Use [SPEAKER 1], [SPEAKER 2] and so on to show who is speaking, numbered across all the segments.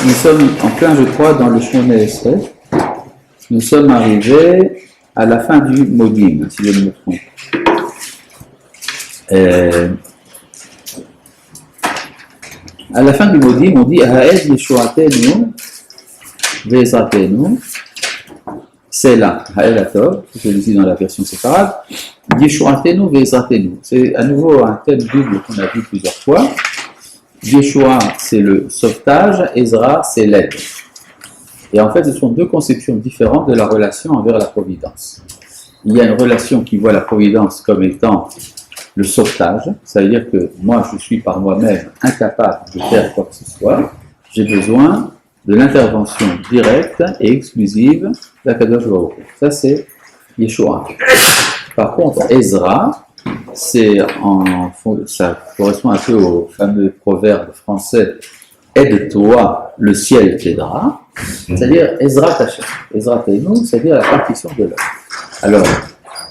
[SPEAKER 1] Nous sommes en plein, je crois, dans le Shmona Esrei. Nous sommes arrivés à la fin du Modim, si je ne me trompe. À la fin du Modim, on dit Ha'ed Yeshuatenu Ve'ezratenu. C'est là, Ha'ed Atov, je le dis dans la version séparate. Yeshuatenu Ve'ezratenu. C'est à nouveau un thème double qu'on a vu plusieurs fois. Yeshua, c'est le sauvetage, Ezra, c'est l'aide. Et en fait, ce sont deux conceptions différentes de la relation envers la providence. Il y a une relation qui voit la providence comme étant le sauvetage, ça veut dire que moi, je suis par moi-même incapable de faire quoi que ce soit, j'ai besoin de l'intervention directe et exclusive d'Akadosh Baruch Hu. Ça, c'est Yeshua. Par contre, Ezra, ça correspond un peu au fameux proverbe français « Aide-toi, le ciel t'aidera », c'est-à-dire Ezra Tachem. Ezra Teinu, c'est-à-dire la partition de l'œuvre. Alors,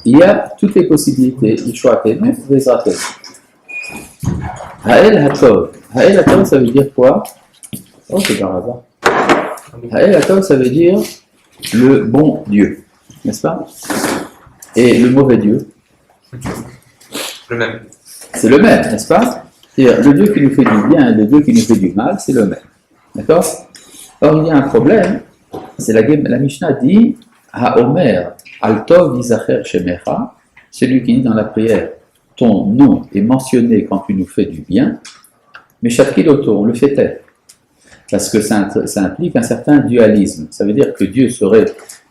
[SPEAKER 1] il y a toutes les possibilités. Yeshua Teinu, Ezra Teinu. Ha'el Hatov. Ha'el Hatov, ça veut dire quoi? Oh, c'est par hasard. Ha'el Hatov, ça veut dire le bon Dieu, n'est-ce pas? Et le mauvais Dieu?
[SPEAKER 2] Le même.
[SPEAKER 1] C'est le même, n'est-ce pas? C'est-à-dire, le Dieu qui nous fait du bien et le Dieu qui nous fait du mal, c'est le même. D'accord? Or, il y a un problème, c'est la Mishnah dit Ha'omer al-tov yizacher shemecha, celui qui dit dans la prière ton nom est mentionné quand tu nous fais du bien, mais shakil-oto, on le fait taire. Parce que ça implique un certain dualisme. Ça veut dire que Dieu serait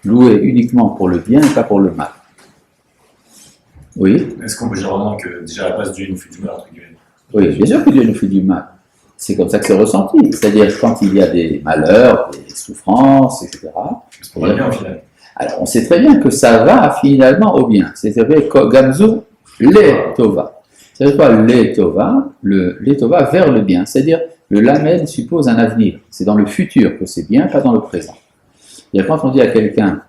[SPEAKER 1] loué uniquement pour le bien et pas pour le mal. Oui.
[SPEAKER 3] Est-ce qu'on peut dire vraiment que déjà à la base Dieu nous fait du mal entre guillemets?
[SPEAKER 1] Oui, bien sûr que Dieu nous fait du mal. C'est comme ça que c'est ressenti. C'est-à-dire quand il y a des malheurs, des souffrances, etc.
[SPEAKER 3] C'est pour le bien au final.
[SPEAKER 1] Alors on sait très bien que ça va finalement au bien. C'est-à-dire Gamzu le Tova. C'est-à-dire quoi le Tova? Le Tova vers le bien. C'est-à-dire le Lamed suppose un avenir. C'est dans le futur que c'est bien, pas dans le présent. Et quand on dit à quelqu'un,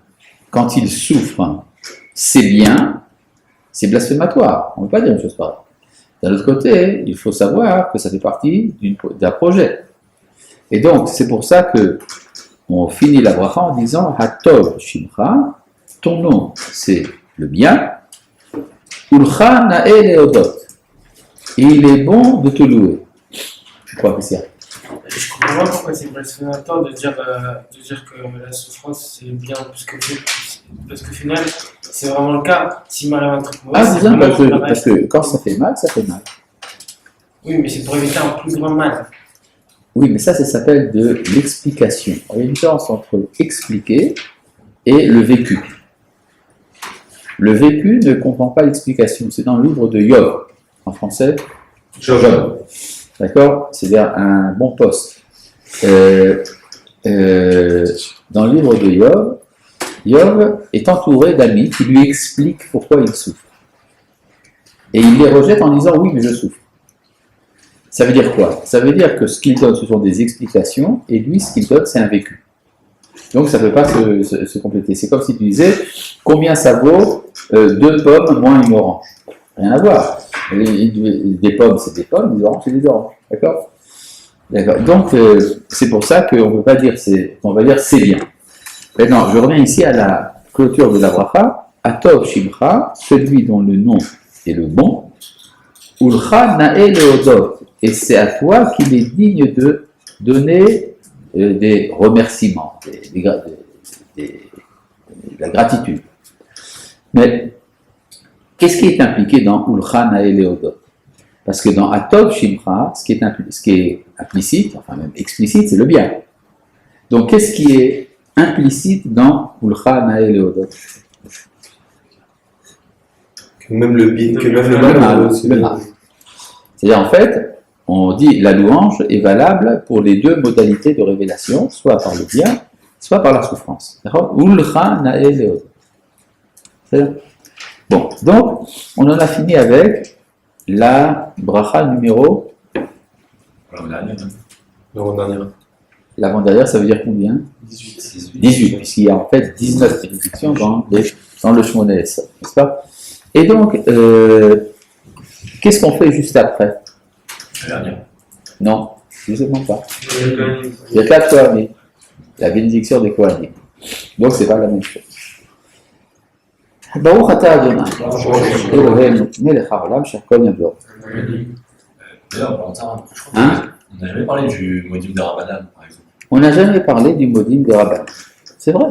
[SPEAKER 1] quand il souffre, c'est bien, c'est blasphématoire. On ne peut pas dire une chose pareille. D'un autre côté, il faut savoir que ça fait partie d'un projet. Et donc, c'est pour ça que on finit la bracha en disant Hatov Shimcha, ton nom c'est le bien, Ulcha Na'e Leodot. Et il est bon de te louer. Je crois que c'est.
[SPEAKER 4] Je comprends pas pourquoi c'est blasphématoire de dire que la souffrance c'est bien, parce que final, c'est vraiment le cas. Si mal à un truc mauvais,
[SPEAKER 1] c'est bien parce que quand ça fait mal, ça fait mal.
[SPEAKER 4] Oui, mais c'est pour éviter un plus grand mal.
[SPEAKER 1] Oui, mais ça s'appelle de l'explication. Il y a une différence entre expliquer et le vécu. Le vécu ne comprend pas l'explication. C'est dans le livre de Yov, en français, Job. D'accord? C'est-à-dire un bon poste. Dans le livre de Yov, Yov est entouré d'amis qui lui expliquent pourquoi il souffre. Et il les rejette en disant « oui, mais je souffre ». Ça veut dire quoi? Ça veut dire que ce qu'il donne, ce sont des explications, et lui, ce qu'il donne, c'est un vécu. Donc ça ne peut pas se compléter. C'est comme si tu disais « combien ça vaut 2 pommes moins une orange ?» Rien à voir. Des pommes, c'est des pommes, des oranges, c'est des oranges. D'accord? D'accord. Donc, c'est pour ça qu'on ne peut pas dire on va dire c'est bien. Maintenant, je reviens ici à la clôture de la bracha. Atov Shimcha, celui dont le nom est le bon. Ulcha Na'e Leodot. Et c'est à toi qu'il est digne de donner des remerciements, de la gratitude. Mais qu'est-ce qui est impliqué dans Ulcha Na'e Leodot? Parce que dans Atov Shimcha, ce qui est implicite, enfin même explicite, c'est le bien. Donc qu'est-ce qui est implicite dans Ulcha Na'e Leodot?
[SPEAKER 2] Que même le mal aussi.
[SPEAKER 1] Le mal. C'est-à-dire en fait, on dit la louange est valable pour les deux modalités de révélation, soit par le bien, soit par la souffrance. D'accord? Ulcha Na'e Leodot. Bon, donc on en a fini avec la bracha numéro. L'avant-dernière, ça veut dire combien? 18, puisqu'il y a en fait 19 bénédictions dans le Shmona Esrei, n'est-ce pas? Et donc, qu'est-ce qu'on fait juste après?
[SPEAKER 3] La dernière.
[SPEAKER 1] Non, Je ne sais même pas. Il y a 4 Kohanim. La bénédiction des Kohanim. Donc, c'est pas la même chose. Baruch atah Adonai. Eloheinu melech haolam shehakol yador.
[SPEAKER 3] D'ailleurs, en parlant de ça, je crois
[SPEAKER 1] Hein?
[SPEAKER 3] qu'on n'a jamais parlé du modim de Rabbanan, par exemple.
[SPEAKER 1] On n'a jamais parlé du modim de Rabban. C'est vrai.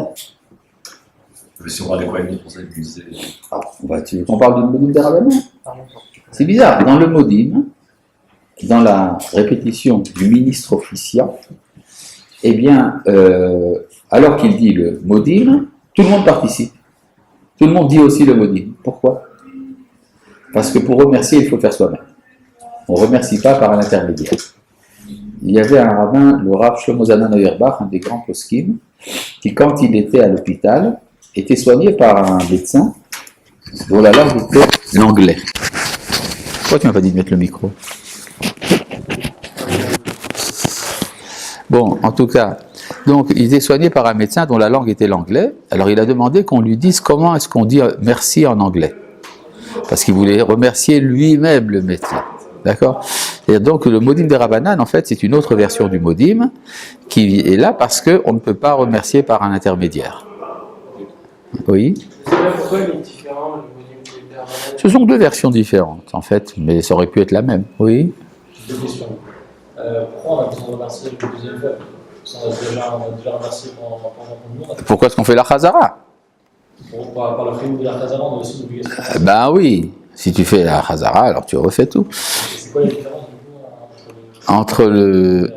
[SPEAKER 3] Si on parle des Kohanim, c'est pour ça que je me disais.
[SPEAKER 1] Ah, on parle du modim de Rabban. C'est bizarre. Dans le modim, dans la répétition du ministre officiant, eh bien, alors qu'il dit le modim, tout le monde participe. Tout le monde dit aussi le modim. Pourquoi? Parce que pour remercier, il faut faire soi-même. On ne remercie pas par un intermédiaire. Il y avait un rabbin, le Rav Shlomo Zalman Auerbach, un des grands poskim, qui, quand il était à l'hôpital, était soigné par un médecin dont la langue était l'anglais. Pourquoi tu m'as pas dit de mettre le micro? Bon, en tout cas, donc il était soigné par un médecin dont la langue était l'anglais. Alors il a demandé qu'on lui dise comment est-ce qu'on dit merci en anglais. Parce qu'il voulait remercier lui-même le médecin. D'accord? Et donc le modim de Rabbanan, en fait, c'est une autre version du modim qui est là parce qu'on ne peut pas remercier par un intermédiaire. Oui?
[SPEAKER 4] Pourquoi il est différent, le modim de Rabbanan?
[SPEAKER 1] Ce sont deux versions différentes, en fait, mais ça aurait pu être la même. Oui?
[SPEAKER 5] Deux questions. Pourquoi on a besoin de remercier une deuxième fois? On a déjà remercié pendant le monde.
[SPEAKER 1] Pourquoi est-ce qu'on fait la chazara?
[SPEAKER 5] Par le film de la Khazara, on a aussi une obligation.
[SPEAKER 1] Ben oui, si tu fais la chazara, alors tu refais tout.
[SPEAKER 5] C'est quoi la différence du coup
[SPEAKER 1] Entre le...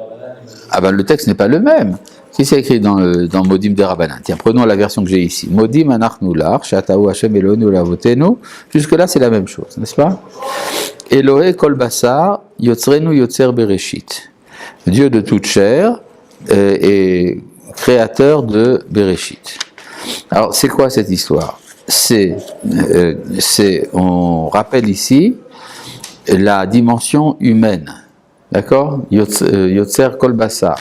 [SPEAKER 1] Ah ben le texte n'est pas le même. Si c'est écrit dans Modim de Rabbanan. Tiens, prenons la version que j'ai ici. Modim anachnu lach, shatahu Hashem Elohenu lavotenu. Jusque-là, c'est la même chose, n'est-ce pas? Elohe kol basar, yotzrenu yotzer bereshit. Dieu de toute chair et créateur de Bereshit. Alors, c'est quoi cette histoire? On rappelle ici la dimension humaine, d'accord? Yotzer kol basar.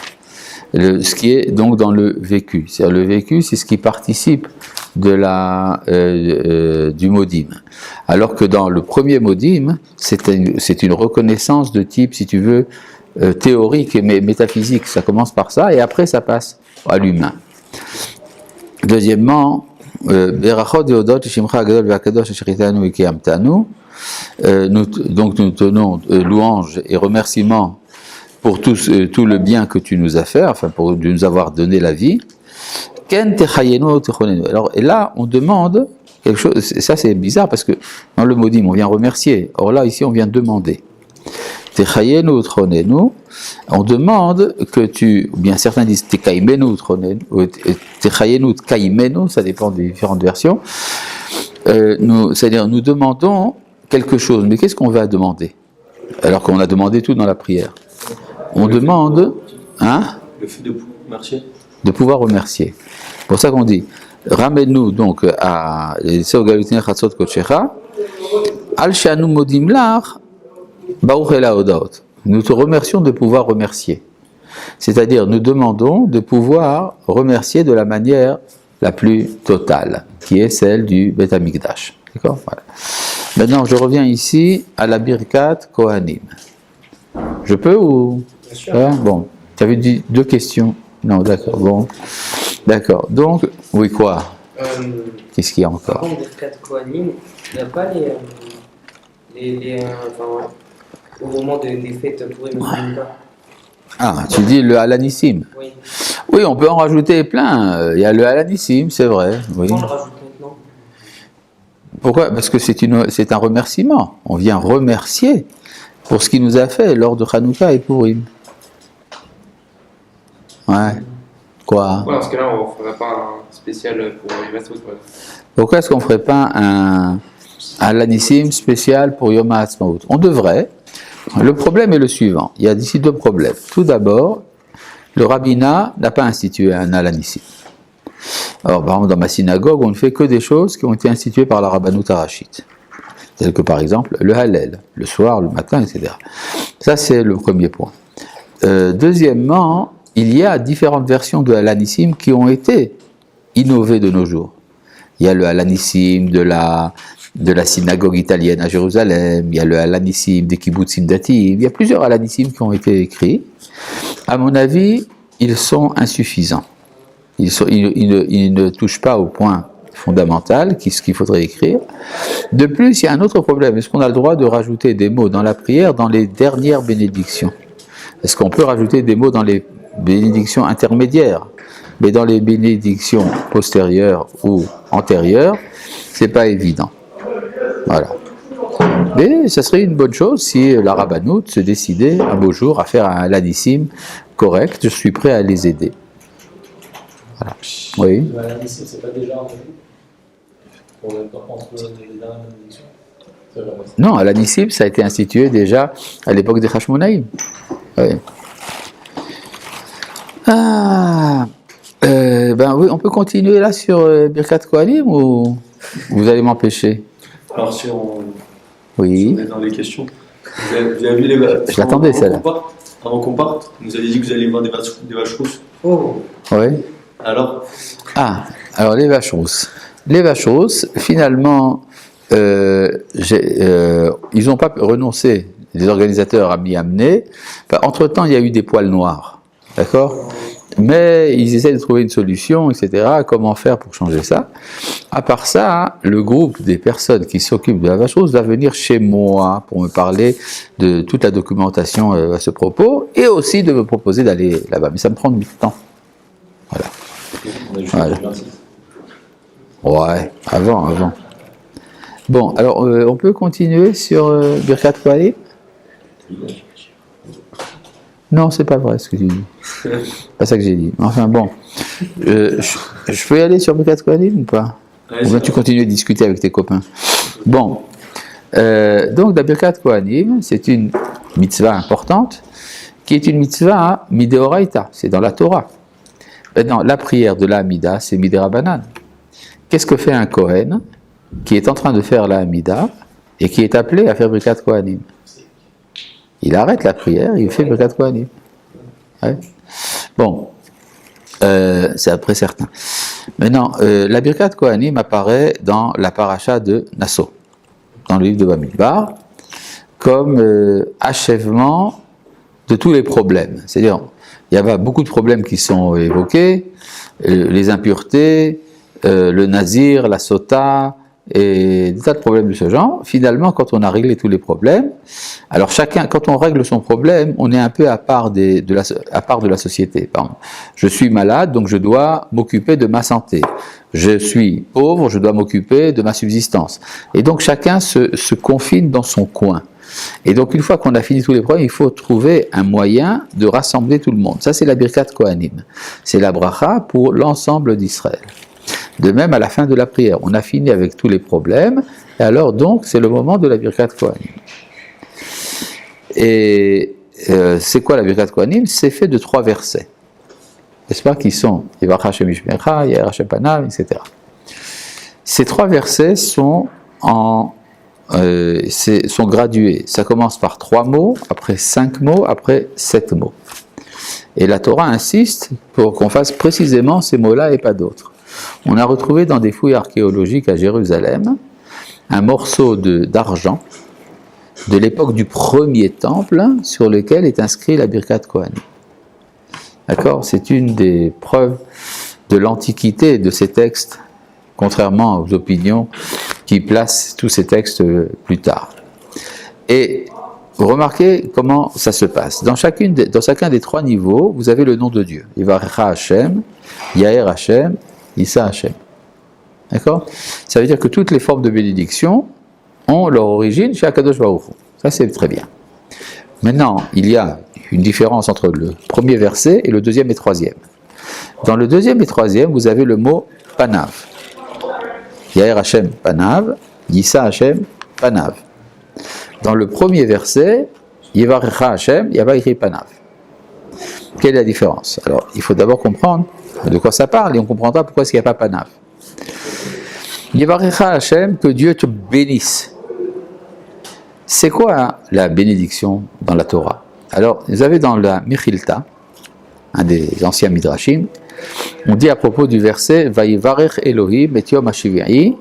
[SPEAKER 1] Ce qui est donc dans le vécu. C'est-à-dire le vécu, c'est ce qui participe de du modim. Alors que dans le premier modim, c'est une reconnaissance de type, si tu veux, théorique et métaphysique. Ça commence par ça et après ça passe à l'humain. Deuxièmement, donc nous tenons louange et remerciements pour tout le bien que tu nous as fait, enfin pour nous avoir donné la vie. Alors, et là, on demande quelque chose, ça c'est bizarre parce que dans le modim, on vient remercier. Or là, ici, on vient demander. On demande que tu, ou bien certains disent Tekaimenu, Tekaimenu, ça dépend des différentes versions. C'est-à-dire, nous demandons quelque chose, mais qu'est-ce qu'on va demander? Alors qu'on a demandé tout dans la prière. On demande, hein?
[SPEAKER 2] Le fait de marcher.
[SPEAKER 1] De pouvoir remercier. C'est pour ça qu'on dit, ramène-nous donc à Seo Galutin Chatzot Kochecha, Al Shanu Modim Lach, Baruch Ela Odaot. Nous te remercions de pouvoir remercier. C'est-à-dire, nous demandons de pouvoir remercier de la manière la plus totale, qui est celle du Beth Amikdash. D'accord? Voilà. Maintenant, je reviens ici à la Birkat Kohanim. Je peux ou?
[SPEAKER 4] Bien sûr.
[SPEAKER 1] Hein? Bon, tu avais dit 2 questions. Non, d'accord, bon. D'accord, donc, oui, quoi? Qu'est-ce qu'il y a
[SPEAKER 6] Par
[SPEAKER 1] encore?
[SPEAKER 6] contre, des quatre Kohanim, il n'y a pas enfin, au moment des fêtes pour les pas.
[SPEAKER 1] Ah, tu dis le Alanissim.
[SPEAKER 6] Oui.
[SPEAKER 1] Oui, on peut en rajouter plein. Il y a le Alanissim, c'est vrai. Oui.
[SPEAKER 6] Pourquoi on le rajoute maintenant?
[SPEAKER 1] Pourquoi? Parce que c'est un remerciement. On vient remercier pour ce qu'il nous a fait lors de Hanouka et Purim. Ouais. Quoi?
[SPEAKER 7] Ouais, dans ce cas-là, on ne ferait pas un spécial pour les restos.
[SPEAKER 1] Pourquoi est-ce qu'on ne ferait pas un Alanissim spécial pour Yom HaAtzmaut? On devrait. Le problème est le suivant. Il y a d'ici 2 problèmes. Tout d'abord, le rabbinat n'a pas institué un Alanissim. Alors, par exemple, dans ma synagogue, on ne fait que des choses qui ont été instituées par la Rabbanout Harashit. Telles que, par exemple, le Hallel, le soir, le matin, etc. Ça, c'est le premier point. Deuxièmement, il y a différentes versions de Alanissim qui ont été innovées de nos jours. Il y a le Alanissim de la de la synagogue italienne à Jérusalem, il y a le Alanissim des kibbutzim datim, il y a plusieurs Alanissim qui ont été écrits. À mon avis, ils sont insuffisants. Ils ne touchent pas au point fondamental, ce qu'il faudrait écrire. De plus, il y a un autre problème. Est-ce qu'on a le droit de rajouter des mots dans la prière dans les dernières bénédictions? Est-ce qu'on peut rajouter des mots dans les bénédictions intermédiaires? Mais dans les bénédictions postérieures ou antérieures, c'est pas évident. Voilà. Mais ça serait une bonne chose si la rabbanout se décidait un beau jour à faire un Alanissim correct. Je suis prêt à les aider. Voilà. Oui.
[SPEAKER 5] L'Alanissim, c'est pas déjà un entre les dernières bénédictions?
[SPEAKER 1] Non, Alanissim, ça a été institué déjà à l'époque des Hashmonaïm. Oui. Ben oui, on peut continuer là sur Birkat Kohanim ou vous allez m'empêcher?
[SPEAKER 3] Alors si on
[SPEAKER 1] Oui.
[SPEAKER 3] est dans les questions, vous avez vu les vaches?
[SPEAKER 1] Je l'attendais, celle-là.
[SPEAKER 3] Avant qu'on parte, vous avez dit que vous alliez voir des vaches rousses.
[SPEAKER 6] Oh,
[SPEAKER 1] Oui.
[SPEAKER 3] Alors
[SPEAKER 1] Alors les vaches rousses. Les vaches rousses, finalement, ils n'ont pas renoncé, les organisateurs à m'y amener. Enfin, entre-temps, il y a eu des poils noirs, d'accord? Mais ils essaient de trouver une solution, etc. Comment faire pour changer ça? À part ça, le groupe des personnes qui s'occupent de la vache rousse va venir chez moi pour me parler de toute la documentation à ce propos et aussi de me proposer d'aller là-bas. Mais ça me prend du temps. Voilà.
[SPEAKER 3] on a juste
[SPEAKER 1] Voilà.
[SPEAKER 3] le 26.
[SPEAKER 1] Ouais, avant. Bon, alors on peut continuer sur Birkat Kohanim? Non, c'est pas vrai ce que tu dis. C'est pas ça que j'ai dit. Enfin bon, je peux y aller sur Birkat Kohanim ou pas? Ou bien tu continues à discuter avec tes copains? Bon, donc la Birkat Kohanim, c'est une mitzvah importante, qui est une mitzvah mideoraita, c'est dans la Torah. Maintenant, la prière de la Hamida, c'est midérabanan. Qu'est-ce que fait un Kohen qui est en train de faire la Hamida et qui est appelé à faire Birkat Kohanim? Il arrête la prière, il fait Birkat Kohanim. Ouais. Bon, c'est après certains. Maintenant, la Birkat Kohanim apparaît dans la paracha de Nasso, dans le livre de Bamidbar, comme achèvement de tous les problèmes. C'est-à-dire, il y avait beaucoup de problèmes qui sont évoqués, les impuretés, le nazir, la sota, et des tas de problèmes de ce genre. Finalement, quand on a réglé tous les problèmes, alors chacun, quand on règle son problème, on est un peu à part de la société. Par exemple, je suis malade, donc je dois m'occuper de ma santé. Je suis pauvre, je dois m'occuper de ma subsistance. Et donc chacun se confine dans son coin. Et donc une fois qu'on a fini tous les problèmes, il faut trouver un moyen de rassembler tout le monde. Ça, c'est la Birkat Kohanim. C'est la bracha pour l'ensemble d'Israël. De même, à la fin de la prière, on a fini avec tous les problèmes, et alors donc, c'est le moment de la Birkat Kohanim. Et c'est quoi la Birkat Kohanim? C'est fait de 3 versets, n'est-ce pas, qui sont Yivarach Hashem Yishmerecha, Yair Hashem Panav, etc. Ces 3 versets sont gradués. Ça commence par 3 mots, après 5 mots, après 7 mots. Et la Torah insiste pour qu'on fasse précisément ces mots-là et pas d'autres. On a retrouvé dans des fouilles archéologiques à Jérusalem un morceau d'argent de l'époque du premier temple sur lequel est inscrit la Birkat Kohanim. D'accord? C'est une des preuves de l'antiquité de ces textes, contrairement aux opinions qui placent tous ces textes plus tard. Et remarquez comment ça se passe. Dans chacun des 3 niveaux, vous avez le nom de Dieu. Yivarecha Hashem, Yair Hashem, Issa Hashem. D'accord? Ça veut dire que toutes les formes de bénédiction ont leur origine chez Akadosh Baruch Hu. Ça, c'est très bien. Maintenant, il y a une différence entre le premier verset et le deuxième et troisième. Dans le deuxième et troisième, vous avez le mot Panav. Yair Hashem Panav, Issa Hashem Panav. Dans le premier verset, Yivarecha Hashem, il y a pas écrit Panav. Quelle est la différence? Alors, il faut d'abord comprendre de quoi ça parle et on comprendra pourquoi il n'y a pas Panav. Yivarecha Hashem, que Dieu te bénisse. C'est quoi la bénédiction dans la Torah? Alors, vous avez dans la Mechilta, un des anciens Midrashim, on dit à propos du verset Vayivarech Elohim et Yom HaShivi'i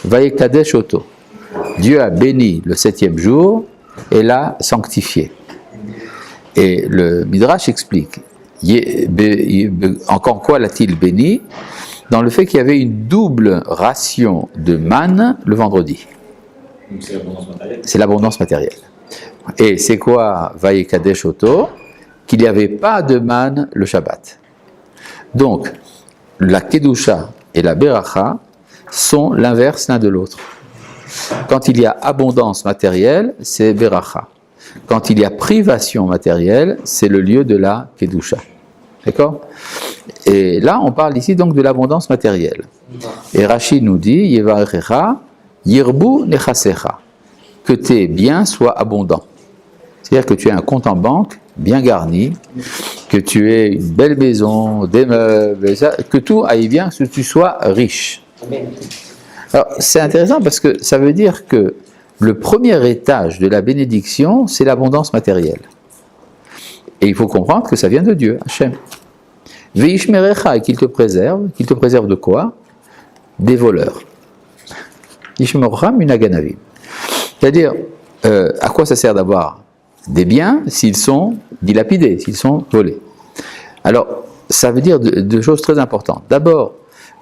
[SPEAKER 1] Vayikadesh Oto. Dieu a béni le 7e jour et l'a sanctifié. Et le Midrash explique, encore quoi l'a-t-il béni? Dans le fait qu'il y avait une double ration de manne le vendredi.
[SPEAKER 5] Donc c'est l'abondance matérielle.
[SPEAKER 1] C'est l'abondance matérielle. Et c'est quoi Vayekadesh Oto? Qu'il n'y avait pas de manne le Shabbat. Donc, la Kedusha et la Beracha sont l'inverse l'un de l'autre. Quand il y a abondance matérielle, c'est Beracha. Quand il y a privation matérielle, c'est le lieu de la Kedusha. D'accord? Et là, on parle ici donc de l'abondance matérielle. Et Rachid nous dit, Yevarecha, Yirbu Nechasecha, que tes biens soient abondants. C'est-à-dire que tu aies un compte en banque bien garni, que tu aies une belle maison, des meubles, que tout aille bien, que tu sois riche. Alors, c'est intéressant parce que ça veut dire que le premier étage de la bénédiction, c'est l'abondance matérielle. Et il faut comprendre que ça vient de Dieu, Hachem. Veishmerecha, et qu'il te préserve de quoi? Des voleurs. Ishmerecha minaganavim. C'est-à-dire, à quoi ça sert d'avoir des biens s'ils sont dilapidés, s'ils sont volés? Alors, ça veut dire deux choses très importantes. D'abord,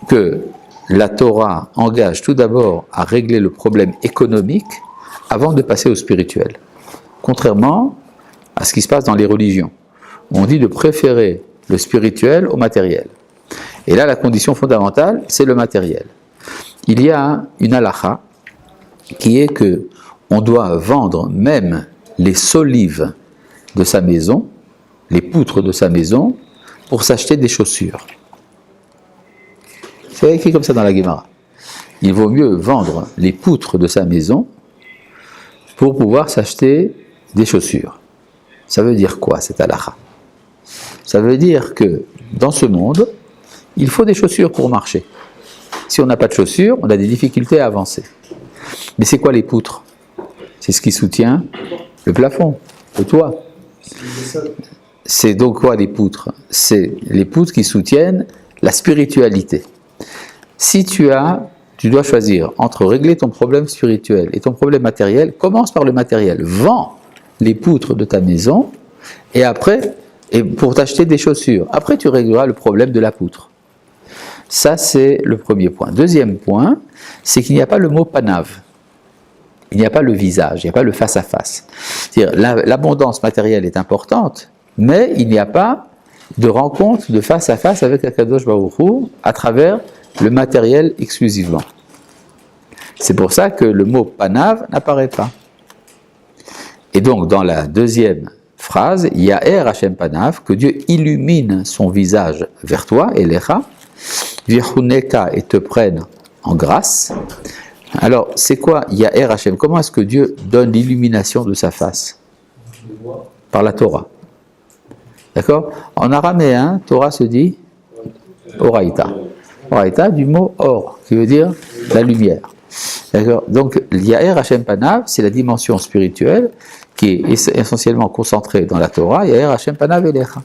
[SPEAKER 1] que la Torah engage tout d'abord à régler le problème économique avant de passer au spirituel. Contrairement à ce qui se passe dans les religions. On dit de préférer le spirituel au matériel. Et là, la condition fondamentale, c'est le matériel. Il y a une halakha qui est que on doit vendre même les solives de sa maison, les poutres de sa maison, pour s'acheter des chaussures. C'est écrit comme ça dans la Gemara. Il vaut mieux vendre les poutres de sa maison pour pouvoir s'acheter des chaussures. Ça veut dire quoi, cette halakha? Ça veut dire que dans ce monde, il faut des chaussures pour marcher. Si on n'a pas de chaussures, on a des difficultés à avancer. Mais c'est quoi les poutres? C'est ce qui soutient le plafond, le toit. C'est donc quoi les poutres? C'est les poutres qui soutiennent la spiritualité. Si tu dois choisir entre régler ton problème spirituel et ton problème matériel, commence par le matériel. Vends les poutres de ta maison et après, pour t'acheter des chaussures. Après, tu régleras le problème de la poutre. Ça, c'est le premier point. Deuxième point, c'est qu'il n'y a pas le mot panav. Il n'y a pas le visage, il n'y a pas le face-à-face. C'est-à-dire, l'abondance matérielle est importante, mais il n'y a pas de rencontre de face-à-face avec Akadosh Baruch Hu à travers le matériel exclusivement. C'est pour ça que le mot panav n'apparaît pas. Et donc, dans la deuxième phrase, Yaher Hashem panav, que Dieu illumine son visage vers toi, Elecha, Virchuneka, et te prenne en grâce. Alors, c'est quoi Yaher Hashem? Comment est-ce que Dieu donne l'illumination de sa face? Par la Torah. D'accord? En araméen, Torah se dit Oraita. Oraita du mot or, qui veut dire la lumière. D'accord? Donc, Yaher Hashem Panav, c'est la dimension spirituelle qui est essentiellement concentrée dans la Torah. Yaher Hashem Panav Elecha.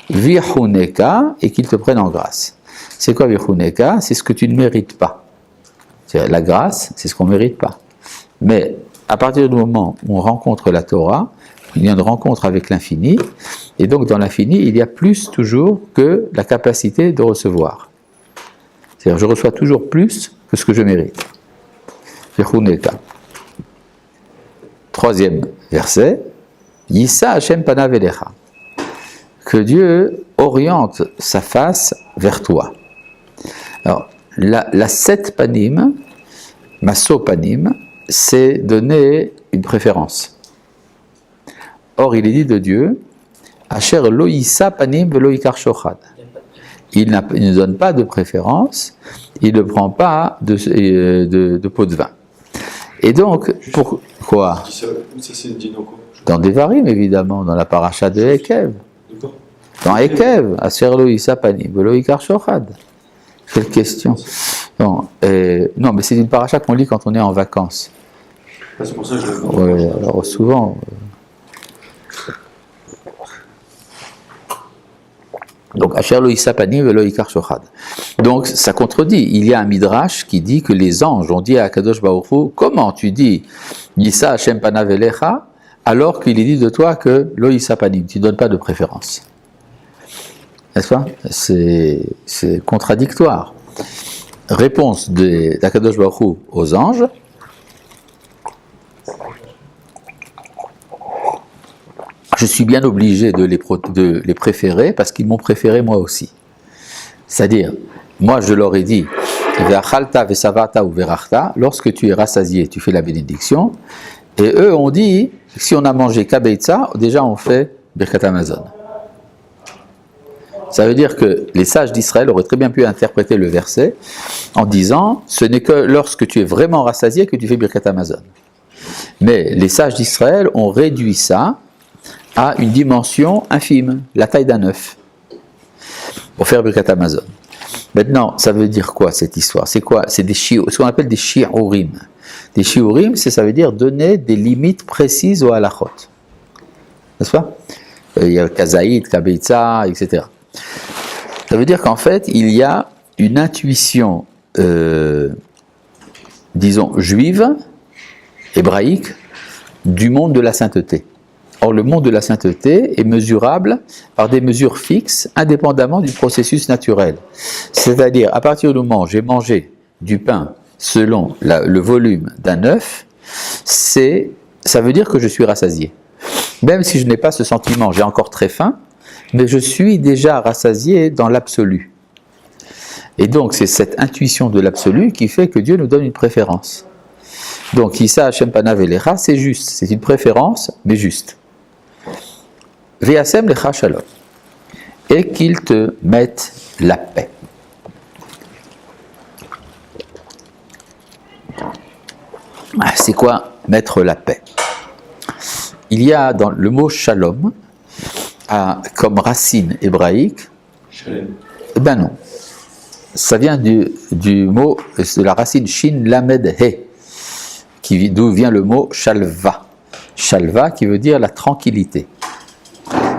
[SPEAKER 1] Virchuneka, et qu'il te prenne en grâce. C'est quoi Virchuneka? C'est ce que tu ne mérites pas. La grâce, c'est ce qu'on ne mérite pas. Mais à partir du moment où on rencontre la Torah, il y a une rencontre avec l'infini, et donc dans l'infini, il y a plus toujours que la capacité de recevoir. C'est-à-dire, je reçois toujours plus que ce que je mérite. Virchuneka. Troisième verset, Yissa Hashem Panav Elecha. Que Dieu oriente sa face vers toi. Alors, la set panim, maso panim, c'est donner une préférence. Or, il est dit de Dieu, Asher lo yissa panim velo yikar shochad. Il ne donne pas de préférence, il ne prend pas de pot de vin. Et donc, pourquoi? Dans Devarim, évidemment, dans la paracha de Ekev. Dans Ekev, Asher lo yissa panim velo yikar shochad. Quelle question. Non, mais c'est une paracha qu'on lit quand on est en vacances.
[SPEAKER 2] C'est pour ça que je le
[SPEAKER 1] Ouais, alors souvent. Donc, Asher lo isapani velo ikar shochad. Donc, ça contredit. Il y a un midrash qui dit que les anges ont dit à Kadosh Baruch Hu, comment tu dis Yisa Hashem panav elecha, alors qu'il est dit de toi que lo isapanim, tu ne donnes pas de préférence. N'est-ce pas? C'est contradictoire. Réponse d'Akadosh Baruch Hu aux anges. Je suis bien obligé de les préférer parce qu'ils m'ont préféré moi aussi. C'est-à-dire, moi je leur ai dit, ve'achalta ve'savata ou ve'rachta, lorsque tu es rassasié, tu fais la bénédiction. Et eux ont dit, si on a mangé kabeitza, déjà on fait Birkat Hamazon. Ça veut dire que les sages d'Israël auraient très bien pu interpréter le verset en disant, ce n'est que lorsque tu es vraiment rassasié que tu fais Birkat Hamazon. Mais les sages d'Israël ont réduit ça à une dimension infime, la taille d'un œuf, pour faire Birkat Hamazon. Maintenant, ça veut dire quoi cette histoire? C'est quoi? C'est ce qu'on appelle des shi'urim. Des shi'urim, ça veut dire donner des limites précises au halachot. N'est-ce pas? Il y a le kazaït, kabeitza, etc. Ça veut dire qu'en fait, il y a une intuition, disons, juive, hébraïque, du monde de la sainteté. Or, le monde de la sainteté est mesurable par des mesures fixes, indépendamment du processus naturel. C'est-à-dire, à partir du moment où j'ai mangé du pain selon le volume d'un œuf, ça veut dire que je suis rassasié. Même si je n'ai pas ce sentiment, j'ai encore très faim, mais je suis déjà rassasié dans l'absolu. Et donc, c'est cette intuition de l'absolu qui fait que Dieu nous donne une préférence. Donc, Issa Hashem Panav Elecha, c'est juste, c'est une préférence, mais juste. Ve'asem lecha shalom. Et qu'il te mette la paix. C'est quoi mettre la paix? Il y a dans le mot shalom, comme racine hébraïque, eh ben non. Ça vient du mot, de la racine shin lamed he, d'où vient le mot shalva. Shalva qui veut dire la tranquillité.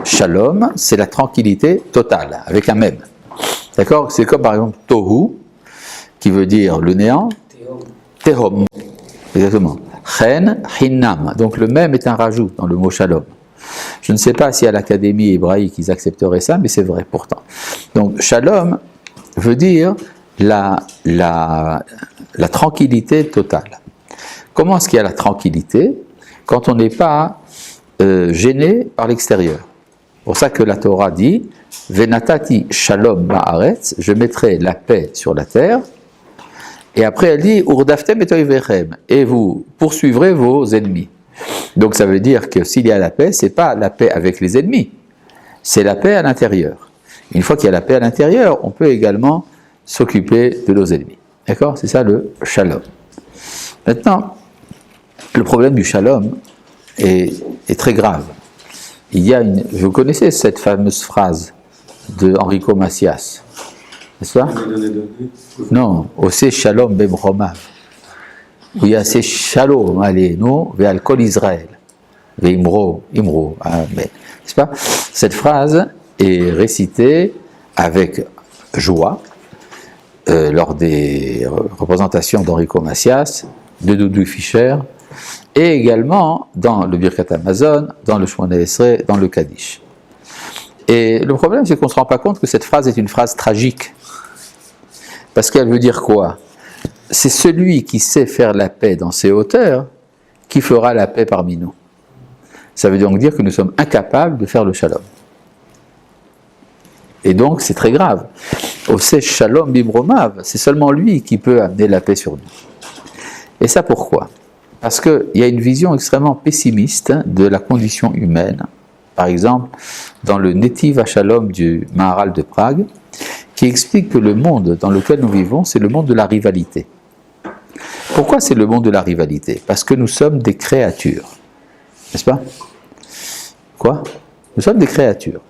[SPEAKER 1] Shalom, c'est la tranquillité totale, avec un même. D'accord? C'est comme par exemple tohu, qui veut dire le néant, tehom. Exactement. Chen, hinnam. Donc le même est un rajout dans le mot shalom. Je ne sais pas si à l'Académie hébraïque ils accepteraient ça, mais c'est vrai pourtant. Donc shalom veut dire la tranquillité totale. Comment est-ce qu'il y a la tranquillité? Quand on n'est pas gêné par l'extérieur. C'est pour ça que la Torah dit Venatati shalom ba'aretz, je mettrai la paix sur la terre. Et après elle dit Urdaftem et oivechem, et vous poursuivrez vos ennemis. Donc ça veut dire que s'il y a la paix, c'est pas la paix avec les ennemis, c'est la paix à l'intérieur. Une fois qu'il y a la paix à l'intérieur, on peut également s'occuper de nos ennemis. D'accord? C'est ça le shalom. Maintenant, le problème du shalom est très grave. Il y a vous connaissez cette fameuse phrase de Enrico Macias, n'est-ce pas? Non, Ose Shalom Bebromav. Où il y a ces Shalom, allez, nous, ve'al kol Israël, ve'imro, n'est-ce pas? Cette phrase est récitée avec joie lors des représentations d'Enrico Macias, de Doudou Fischer, et également dans le Birkat Hamazon, dans le Shemona Esrei, dans le Kaddish. Et le problème, c'est qu'on ne se rend pas compte que cette phrase est une phrase tragique. Parce qu'elle veut dire quoi? C'est celui qui sait faire la paix dans ses hauteurs qui fera la paix parmi nous. Ça veut donc dire que nous sommes incapables de faire le shalom. Et donc, c'est très grave. Oseh shalom bibromav, c'est seulement lui qui peut amener la paix sur nous. Et ça pourquoi? Parce qu'il y a une vision extrêmement pessimiste de la condition humaine. Par exemple, dans le Netiv HaShalom du Maharal de Prague, qui explique que le monde dans lequel nous vivons, c'est le monde de la rivalité. Pourquoi c'est le monde de la rivalité? Parce que nous sommes des créatures. N'est-ce pas? Quoi? Nous sommes des créatures.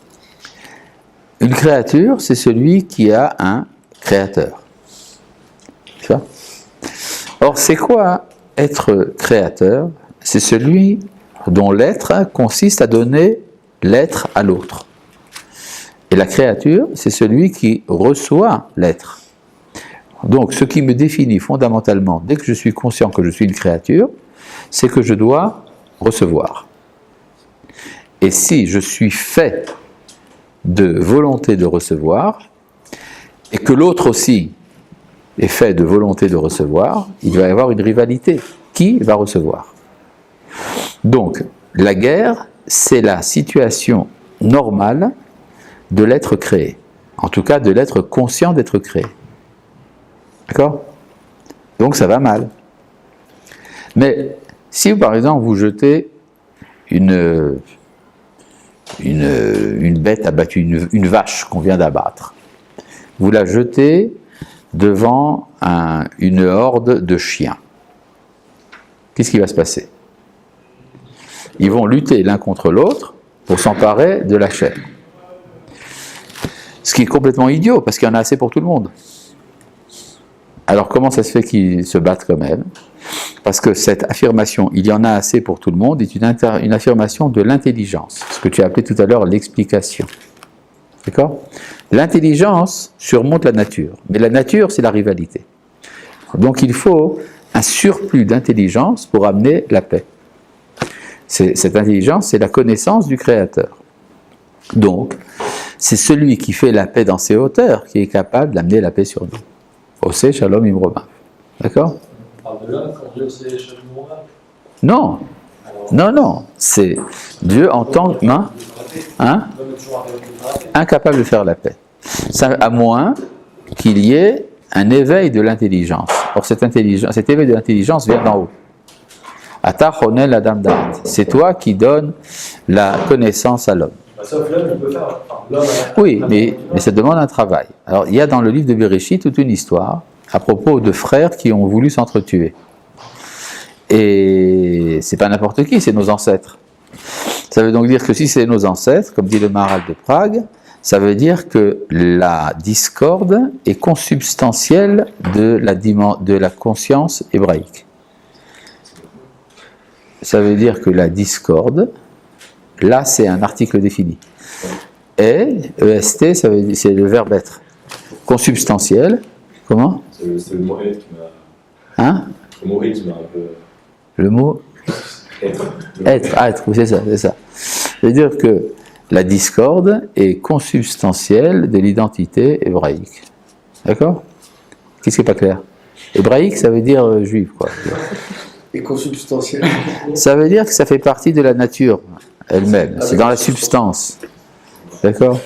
[SPEAKER 1] Une créature, c'est celui qui a un créateur. C'est ça? Or, c'est quoi être créateur? C'est celui dont l'être consiste à donner l'être à l'autre. Et la créature, c'est celui qui reçoit l'être. Donc, ce qui me définit fondamentalement, dès que je suis conscient que je suis une créature, c'est que je dois recevoir. Et si je suis fait de volonté de recevoir, et que l'autre aussi est fait de volonté de recevoir, il va y avoir une rivalité. Qui va recevoir? Donc, la guerre, c'est la situation normale de l'être créé. En tout cas, de l'être conscient d'être créé. D'accord? Donc, ça va mal. Mais, si par exemple, vous jetez une bête abattue, une vache qu'on vient d'abattre, vous la jetez devant une horde de chiens. Qu'est-ce qui va se passer? Ils vont lutter l'un contre l'autre pour s'emparer de la chair. Ce qui est complètement idiot, parce qu'il y en a assez pour tout le monde. Alors comment ça se fait qu'ils se battent comme elle? Parce que cette affirmation, il y en a assez pour tout le monde, est une affirmation de l'intelligence, ce que tu as appelé tout à l'heure l'explication. D'accord? L'intelligence surmonte la nature, mais la nature, c'est la rivalité. Donc il faut un surplus d'intelligence pour amener la paix. Cette intelligence, c'est la connaissance du Créateur. Donc, c'est celui qui fait la paix dans ses hauteurs qui est capable d'amener la paix sur nous. Osé Shalom Imroma. D'accord?
[SPEAKER 5] On parle de l'homme quand Dieu c'est Shalom Imroma.
[SPEAKER 1] Non. Non, non. C'est Dieu en tant que main, hein, incapable de faire la paix. Ça, à moins qu'il y ait un éveil de l'intelligence. Or, cet éveil de l'intelligence vient d'en haut. Ata chonel adam da'at. C'est toi qui donnes la connaissance à l'homme.
[SPEAKER 5] Sauf l'homme, il peut faire. L'homme
[SPEAKER 1] Oui, mais ça demande un travail. Alors, il y a dans le livre de Bereshit toute une histoire à propos de frères qui ont voulu s'entretuer. Et c'est pas n'importe qui, c'est nos ancêtres. Ça veut donc dire que si c'est nos ancêtres, comme dit le Maharal de Prague, ça veut dire que la discorde est consubstantielle de la conscience hébraïque. Ça veut dire que la discorde, là c'est un article défini. Et, EST, ça veut dire, c'est le verbe être. Consubstantiel, comment?
[SPEAKER 3] C'est le mot être qui m'a.
[SPEAKER 1] Hein?
[SPEAKER 3] Le mot être qui m'a un peu.
[SPEAKER 1] Le mot
[SPEAKER 3] Être.
[SPEAKER 1] être, oui, c'est ça, c'est ça. C'est-à-dire que la discorde est consubstantielle de l'identité hébraïque. D'accord? Qu'est-ce qui n'est pas clair? Hébraïque, ça veut dire juif, quoi.
[SPEAKER 2] Et consubstantiel.
[SPEAKER 1] Ça veut dire que ça fait partie de la nature elle-même. C'est dans la substance. D'accord?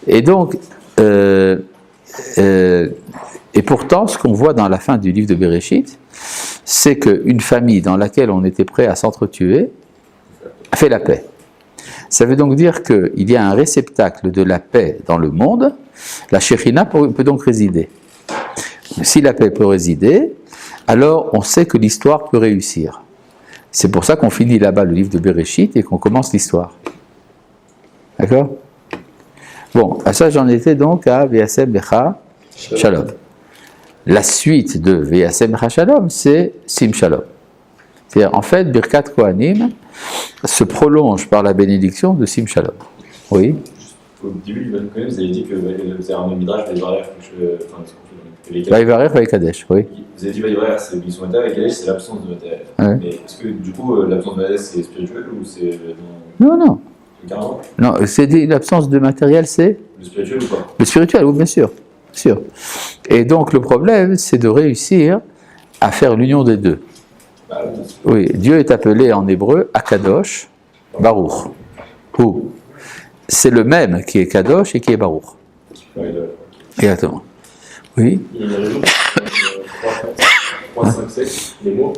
[SPEAKER 1] Et donc, et pourtant, ce qu'on voit dans la fin du livre de Bereshit, c'est qu'une famille dans laquelle on était prêt à s'entretuer fait la paix. Ça veut donc dire qu'il y a un réceptacle de la paix dans le monde, la Shekhinah peut donc résider. Si la paix peut résider, alors on sait que l'histoire peut réussir. C'est pour ça qu'on finit là-bas le livre de Bereshit et qu'on commence l'histoire. D'accord? Bon, à ça j'en étais donc à V'yasem Becha Shalom. La suite de V'yasem Becha Shalom, c'est Sim Shalom. C'est-à-dire, en fait, Birkat Kohanim se prolonge par la bénédiction de Sim Shalom. Oui?
[SPEAKER 3] Au début du Birkat Kohanim, vous avez dit que vous avez un midrash, Vaïvarer,
[SPEAKER 1] Vaïvarer, Vaïkadesh, oui.
[SPEAKER 3] Vous avez dit Vaïvarer, c'est l'union matérielle, et Kadesh, c'est l'absence de matériel.
[SPEAKER 1] Ouais.
[SPEAKER 3] Mais est-ce que du coup, l'absence de matériel, c'est spirituel ou c'est.
[SPEAKER 1] Non, non.
[SPEAKER 3] Carrément?
[SPEAKER 1] Non, c'est l'absence de matériel, c'est
[SPEAKER 3] Le spirituel ou pas?
[SPEAKER 1] le spirituel, oui, bien sûr. Sûr. Et donc, le problème, c'est de réussir à faire l'union des deux.
[SPEAKER 3] Bah,
[SPEAKER 1] Oui, Dieu est appelé en hébreu Akadosh, Baruch. Ou c'est le même qui est Kadosh et qui est Baruch. Exactement. Oui.
[SPEAKER 3] Il y a une raison. 3, 5, 7, les mots.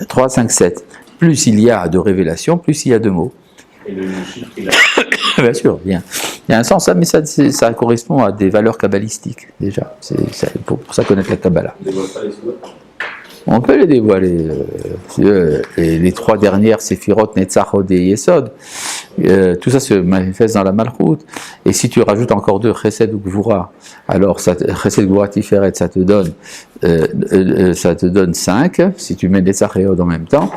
[SPEAKER 1] 3, 5, 7. Plus il y a de révélations, plus il y a de mots.
[SPEAKER 3] Et le chiffre, il a.
[SPEAKER 1] Bien sûr, bien. Il y a un sens, mais ça correspond à des valeurs kabbalistiques, déjà. C'est pour ça connaître la Kabbalah.
[SPEAKER 3] On ne dévoile pas les sous.
[SPEAKER 1] On peut les dévoiler. Les 3 dernières, Séphirot, Netzach, Hod et Yesod, tout ça se manifeste dans la Malchut. Et si tu rajoutes encore 2, Chesed ou Gvura, alors Chesed, Gvura, Tiferet, ça te donne 5, si tu mets Netzach et Hod en même temps.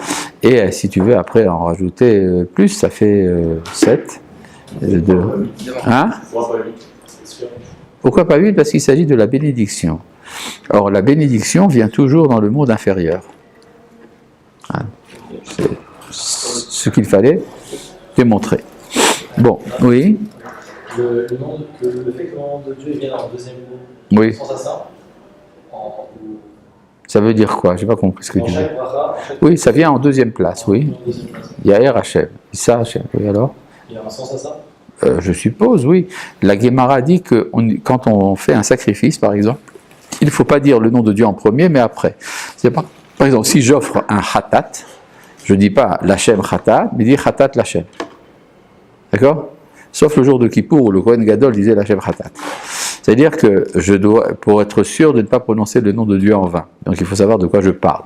[SPEAKER 1] Et si tu veux après en rajouter plus, ça fait 7. Hein? Pourquoi pas 8? Parce qu'il s'agit de la bénédiction. Or, la bénédiction vient toujours dans le monde inférieur. Voilà. C'est ce qu'il fallait démontrer. Bon, oui.
[SPEAKER 5] Le fait que le nom de Dieu vienne en deuxième mot,
[SPEAKER 1] Oui.
[SPEAKER 5] sans assassin,
[SPEAKER 1] Ça veut dire quoi? Je n'ai pas compris ce que
[SPEAKER 5] dans
[SPEAKER 1] tu dis.
[SPEAKER 5] chaque bracha,
[SPEAKER 1] Oui, ça vient en deuxième place, oui.
[SPEAKER 5] en deuxième place.
[SPEAKER 1] Yair Hachem. Issa Hachem. Oui, alors?
[SPEAKER 5] Il y a un sens à ça?
[SPEAKER 1] Je suppose, oui. La Guémara dit que quand on fait un sacrifice, par exemple, il ne faut pas dire le nom de Dieu en premier, mais après. C'est pas, par exemple, si j'offre un khatat, je ne dis pas l'Hachem khatat, mais je dis khatat l'Hachem. D'accord? Sauf le jour de Kippour où le Kohen Gadol disait l'Hachem khatat. C'est-à-dire que je dois, pour être sûr de ne pas prononcer le nom de Dieu en vain. Donc il faut savoir de quoi je parle.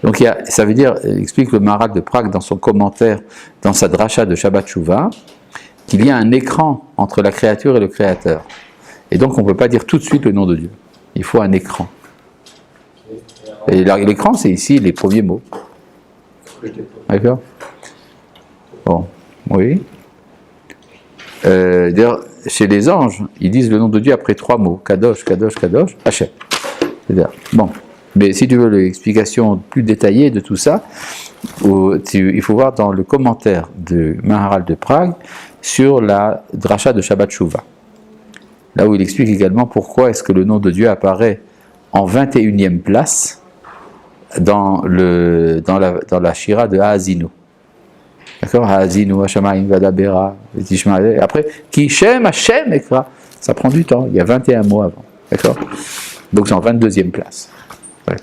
[SPEAKER 1] Donc ça veut dire, explique le Maharal de Prague dans son commentaire, dans sa dracha de Shabbat Shuvah, qu'il y a un écran entre la créature et le créateur. Et donc on ne peut pas dire tout de suite le nom de Dieu. Il faut un écran. Et l'écran, c'est ici les premiers mots. D'accord? Bon, oui. D'ailleurs, chez les anges, ils disent le nom de Dieu après 3 mots. Kadosh, Kadosh, Kadosh, Hachem. C'est-à-dire, bon. Mais si tu veux l'explication plus détaillée de tout ça, il faut voir dans le commentaire de Maharal de Prague sur la dracha de Shabbat Shuvah. Là où il explique également pourquoi est-ce que le nom de Dieu apparaît en 21e place dans la Shira de Haazinu. D'accord? Haazinu, Hashamayim, Vadabera, Tishmael. Après, Kishem, Hashem, etc. Ça prend du temps. Il y a 21 mots avant. D'accord? Donc c'est en 22e place. Ouais.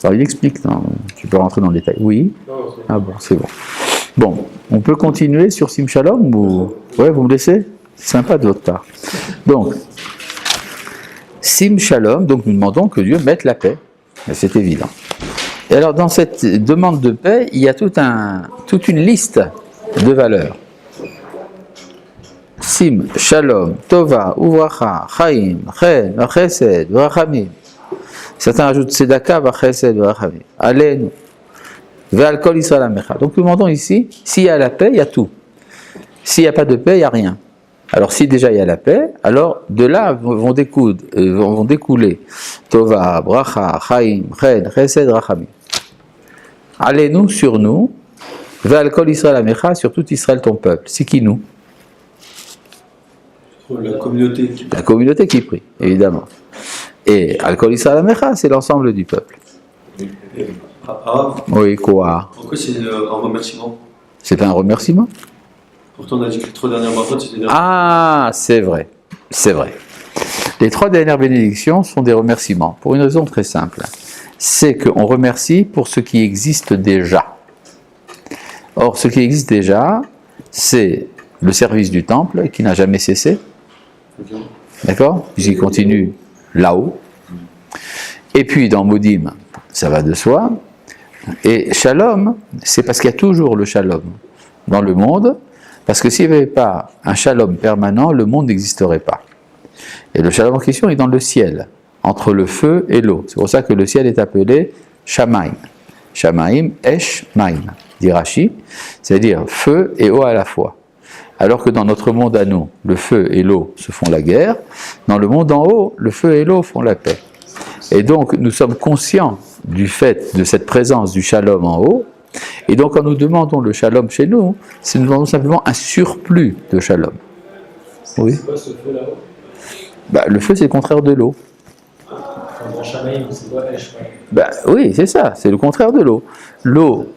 [SPEAKER 1] Alors il explique, non, tu peux rentrer dans le détail. Oui? Ah bon, c'est bon. Bon, on peut continuer sur Sim Shalom ou... Ouais, vous me laissez? C'est sympa de votre part. Donc, Sim Shalom, donc nous demandons que Dieu mette la paix. C'est évident. Et alors, dans cette demande de paix, il y a toute une liste de valeurs. Sim, Shalom, Tova, Uvracha, Chaim, Chen, Chesed, Vrachamim. Certains ajoutent Tzedaka, Chesed, Vrachamim. Aleinu. Ve'al kol Israël Amecha. Donc nous demandons ici, s'il y a la paix, il y a tout. S'il n'y a pas de paix, il n'y a rien. Alors si déjà il y a la paix, alors de là vont découler Tova, Bracha, Chaim, Chen, Chesed, Rachamim. Allez-nous sur nous, Ve'al kol Israël Amecha, sur tout Israël ton peuple. C'est qui nous?
[SPEAKER 2] La communauté.
[SPEAKER 1] La communauté qui prie, évidemment. Et Al kol Israël Amecha, c'est l'ensemble du peuple. Oui, quoi?
[SPEAKER 2] Pourquoi c'est un remerciement?
[SPEAKER 1] C'est pas un remerciement?
[SPEAKER 2] Pourtant on a dit que les 3 dernières brachot c'était des...
[SPEAKER 1] Ah, c'est vrai. C'est vrai. Les 3 dernières bénédictions sont des remerciements, pour une raison très simple. C'est qu'on remercie pour ce qui existe déjà. Or, ce qui existe déjà, c'est le service du temple qui n'a jamais cessé. D'accord? Puisqu'il continue là-haut. Et puis dans Modim, ça va de soi. Et Shalom, c'est parce qu'il y a toujours le Shalom dans le monde, parce que s'il n'y avait pas un Shalom permanent, le monde n'existerait pas. Et le Shalom en question est dans le ciel, entre le feu et l'eau. C'est pour ça que le ciel est appelé Shamaim. Shamaim, Esh Maim, dit Rashi, c'est-à-dire feu et eau à la fois. Alors que dans notre monde à nous, le feu et l'eau se font la guerre, dans le monde en haut, le feu et l'eau font la paix. Et donc nous sommes conscients du fait de cette présence du shalom en haut, et donc quand nous demandons le shalom chez nous, c'est nous demandons simplement un surplus de shalom. Oui.
[SPEAKER 5] C'est quoi ce feu là-haut?
[SPEAKER 1] Bah, le feu c'est le contraire de l'eau.
[SPEAKER 5] Dans Shamaim, c'est quoi Eshmaim?
[SPEAKER 1] Bah, oui, c'est ça, c'est le contraire de l'eau. L'eau,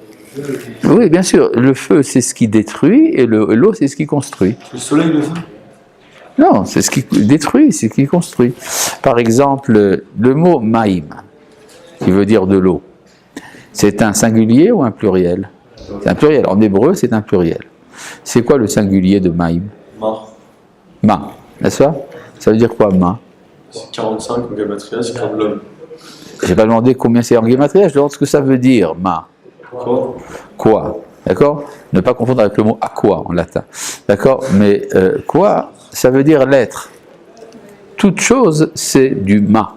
[SPEAKER 1] oui bien sûr, le feu c'est ce qui détruit, et l'eau c'est ce qui construit.
[SPEAKER 2] Le soleil le feu?
[SPEAKER 1] Non, c'est ce qui détruit, c'est ce qui construit. Par exemple, le mot maïm, qui veut dire de l'eau, c'est un singulier ou un pluriel? C'est un pluriel. En hébreu, c'est un pluriel. C'est quoi le singulier de maïm? Ma, n'est-ce pas? Ça veut dire quoi, ma?
[SPEAKER 2] C'est 45 en gamatria, c'est comme l'homme.
[SPEAKER 1] J'ai pas demandé combien c'est en guématria, je demande ce que ça veut dire, ma.
[SPEAKER 2] Quoi?
[SPEAKER 1] Quoi? D'accord? Ne pas confondre avec le mot aqua en latin. D'accord? Mais quoi, ça veut dire l'être. Toute chose, c'est du ma.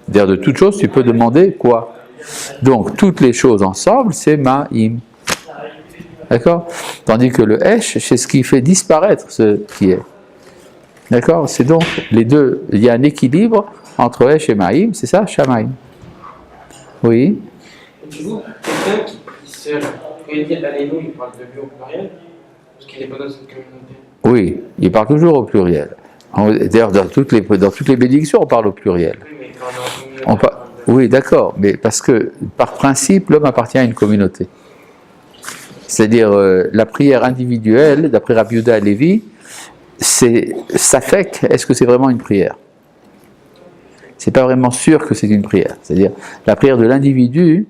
[SPEAKER 1] C'est-à-dire de toute chose, tu peux demander quoi? Donc, toutes les choses ensemble, c'est ma'im. D'accord? Tandis que le esh, c'est ce qui fait disparaître ce qui est. D'accord? C'est donc les deux, il y a un équilibre entre Esh et Maïm, c'est ça, Shamaïm? Oui.
[SPEAKER 4] Et du coup, quelqu'un qui seul, quand il dit Allénou, il parle de lui au pluriel, parce qu'il n'est pas dans cette communauté.
[SPEAKER 1] Oui, il parle toujours au pluriel. D'ailleurs, dans toutes les bénédictions, on parle au pluriel.
[SPEAKER 4] Oui, mais quand on est en communauté, on parle de...
[SPEAKER 1] Oui, d'accord, mais parce que par principe, l'homme appartient à une communauté. C'est-à-dire, la prière individuelle, d'après Rabbi Yehuda Halevi, c'est safek, est-ce que c'est vraiment une prière? C'est pas vraiment sûr que c'est une prière. C'est-à-dire, la prière de l'individu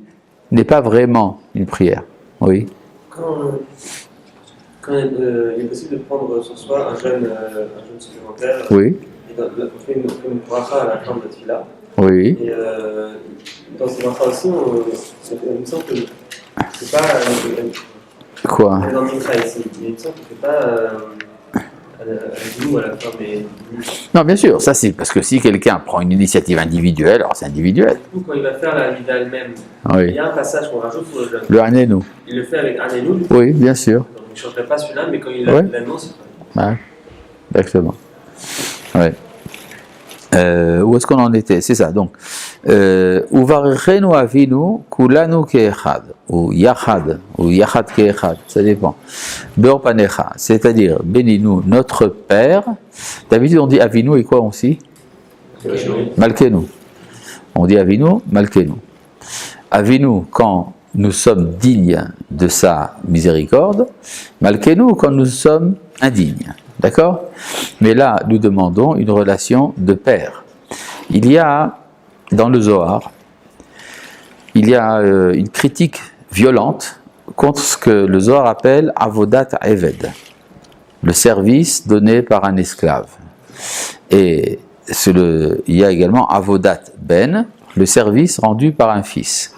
[SPEAKER 1] n'est pas vraiment une prière. Oui.
[SPEAKER 8] Quand il est possible de prendre sur soi un jeûne supplémentaire,
[SPEAKER 1] Oui.
[SPEAKER 8] et on fait une bracha à la fin de la tefila.
[SPEAKER 1] Oui.
[SPEAKER 8] Et dans ces brachas aussi, il me semble que c'est pas.
[SPEAKER 1] Quoi?
[SPEAKER 8] Dans le Mikra ici, il me semble que c'est pas nous à la fin, mais.
[SPEAKER 1] Non, bien sûr, ça c'est parce que si quelqu'un prend une initiative individuelle, alors c'est individuel.
[SPEAKER 8] Du coup, quand il va faire la vida elle-même, il
[SPEAKER 1] Oui.
[SPEAKER 8] y a un passage qu'on rajoute pour le jeûne.
[SPEAKER 1] Le Hanénou.
[SPEAKER 8] Il le fait avec un et nous,
[SPEAKER 1] Oui, bien sûr.
[SPEAKER 8] donc il ne changerait pas celui-là, mais quand il
[SPEAKER 1] Ouais.
[SPEAKER 8] l'annonce, c'est pas.
[SPEAKER 1] Ouais. Exactement. Ouais. Où est-ce qu'on en était? C'est ça. Donc, Uvarechenu avinu kulanu keechad ou yachad keechad, ça dépend. Beorpanecha, c'est-à-dire bénis-nous notre Père. D'habitude on dit avinu et quoi aussi? Malkenu. On dit avinu, malkenu. Avinu quand nous sommes dignes de sa miséricorde, malkenu quand nous sommes indignes. D'accord? Mais là, nous demandons une relation de père. Il y a, dans le Zohar, il y a une critique violente contre ce que le Zohar appelle avodat eved, le service donné par un esclave. Et il y a également avodat ben, le service rendu par un fils.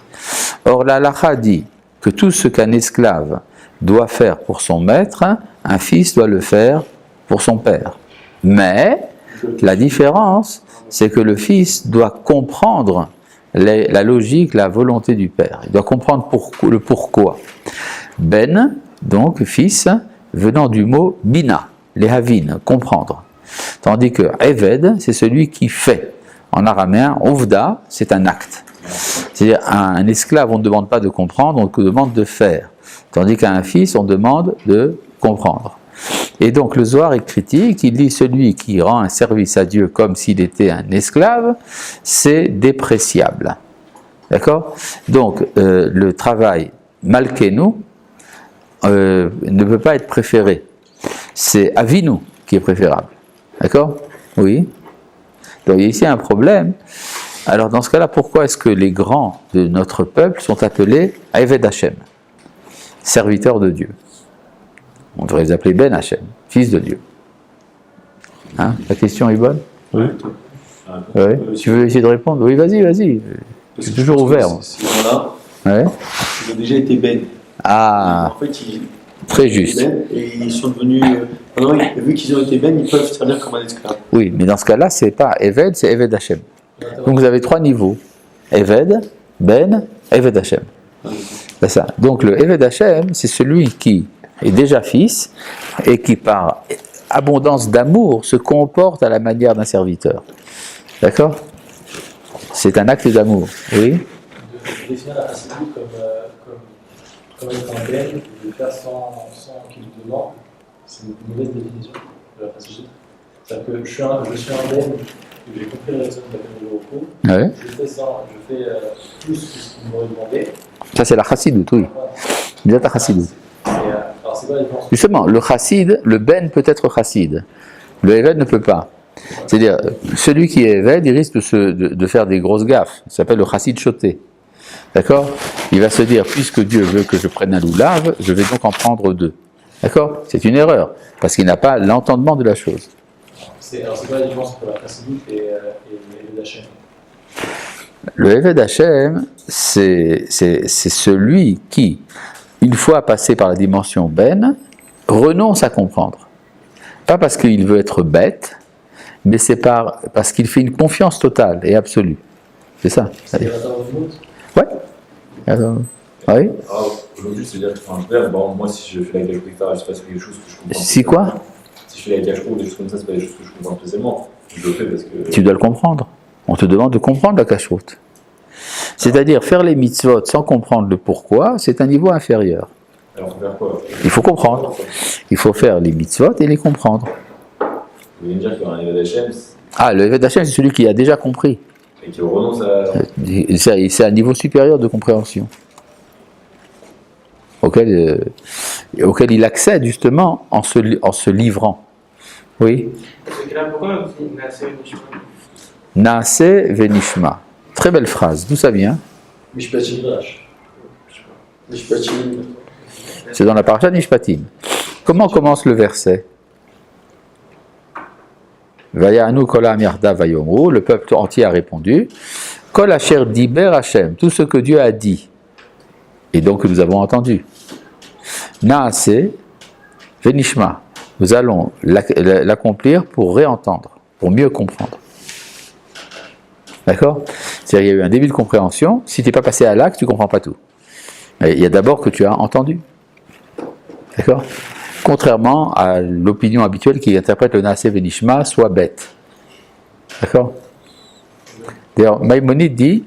[SPEAKER 1] Or, la halakha dit que tout ce qu'un esclave doit faire pour son maître, un fils doit le faire pour son père. Mais la différence, c'est que le fils doit comprendre la logique, la volonté du père. Il doit comprendre le pourquoi. Ben, donc fils, venant du mot bina, les havin, comprendre. Tandis que eved, c'est celui qui fait. En araméen, ovda, c'est un acte. C'est-à-dire, un esclave, on ne demande pas de comprendre, on demande de faire. Tandis qu'à un fils, on demande de comprendre. Et donc le Zohar est critique, il dit celui qui rend un service à Dieu comme s'il était un esclave, c'est dépréciable. D'accord? Donc le travail malkenu ne peut pas être préféré. C'est avinu qui est préférable. D'accord? Oui. Donc il y a ici un problème. Alors dans ce cas-là, pourquoi est-ce que les grands de notre peuple sont appelés Eved Hashem, serviteurs de Dieu? On devrait les appeler Ben Hashem, fils de Dieu. Hein? La question est bonne? Oui. Oui. Tu veux essayer de répondre? Oui, vas-y. Je suis toujours ouvert.
[SPEAKER 2] Ces gens-là,
[SPEAKER 1] Ouais.
[SPEAKER 2] ils ont déjà été Ben.
[SPEAKER 1] Ah,
[SPEAKER 2] En fait, ils
[SPEAKER 1] très juste.
[SPEAKER 2] Ben, et ils sont devenus. Vu qu'ils ont été Ben, ils peuvent servir comme un esclave.
[SPEAKER 1] Oui, mais dans ce cas-là, c'est pas Eved, c'est Eved Hashem. Donc vous avez trois niveaux. Eved, Ben, Eved Hashem. C'est ça. Donc le Eved Hashem, c'est celui qui est déjà fils et qui par abondance d'amour se comporte à la manière d'un serviteur. D'accord? C'est un acte d'amour. Oui?
[SPEAKER 5] De définir la facilité comme être un ben, de le faire sans qu'il le demande, c'est une mauvaise définition de la facilité. C'est-à-dire que je suis un ben, j'ai compris la raison de la repos,
[SPEAKER 1] Ouais.
[SPEAKER 5] je fais plus que ce qu'il m'aurait demandé.
[SPEAKER 1] Ça c'est la chassidoute, oui. Bien ta chassidoute.
[SPEAKER 5] Alors c'est quoi la différence?
[SPEAKER 1] Justement, le chassid, le ben peut être chassid. Le Eved ne peut pas. C'est-à-dire, celui qui est Eved, il risque de faire des grosses gaffes. Ça s'appelle le chassid choté. D'accord? Il va se dire, puisque Dieu veut que je prenne un loulav, je vais donc en prendre deux. D'accord? C'est une erreur, parce qu'il n'a pas l'entendement de la chose.
[SPEAKER 5] Alors c'est quoi la différence entre la facilité et le Hachem?
[SPEAKER 1] Le Eved Hashem, c'est celui qui, une fois passé par la dimension Ben, renonce à comprendre. Pas parce qu'il veut être bête, mais c'est parce qu'il fait une confiance totale et absolue. C'est ça.
[SPEAKER 5] C'est la Torah du monde?
[SPEAKER 1] Ouais. Alors, oui.
[SPEAKER 3] Aujourd'hui, c'est-à-dire que, enfin, bon, moi, si je fais la calculatrice, il se passe quelque chose que je comprends.
[SPEAKER 1] Si quoi?
[SPEAKER 3] Si Si je fais la cache-roue, des choses comme ça, c'est pas des choses que je comprends spécialement. Je le fais parce que.
[SPEAKER 1] Tu dois le comprendre. On te demande de comprendre la cache-route. C'est-à-dire, faire les mitzvot sans comprendre le pourquoi, c'est un niveau inférieur.
[SPEAKER 3] Alors, faut faire quoi?
[SPEAKER 1] Il faut comprendre. Il faut faire les mitzvot et les comprendre.
[SPEAKER 3] Vous voulez me dire qu'il y aura un Eved Hashem
[SPEAKER 1] Ah, le Eved Hashem, c'est celui qui a déjà compris.
[SPEAKER 3] et qui renonce à.
[SPEAKER 1] C'est un niveau supérieur de compréhension. Auquel il accède justement en se livrant. Oui.
[SPEAKER 4] C'est que là, pourquoi on dit Naaseh Venishma?
[SPEAKER 1] Naaseh Venishma. Très belle phrase. D'où ça vient?
[SPEAKER 2] Mishpatim. Mishpatim.
[SPEAKER 1] C'est dans la parasha de Mishpatim. Comment commence le verset? Vayanu kol ha'am yardav vayomru. Le peuple entier a répondu. Kol asher diber Hashem. Tout ce que Dieu a dit. Et donc nous avons entendu. Naaseh Venishma. Nous allons l'accomplir pour réentendre, pour mieux comprendre. D'accord? C'est-à-dire qu'il y a eu un début de compréhension. Si tu n'es pas passé à l'acte, tu ne comprends pas tout. Mais il y a d'abord que tu as entendu. D'accord? Contrairement à l'opinion habituelle qui interprète le Naaseh Venishma soit bête. D'accord? D'ailleurs, Maïmonide dit,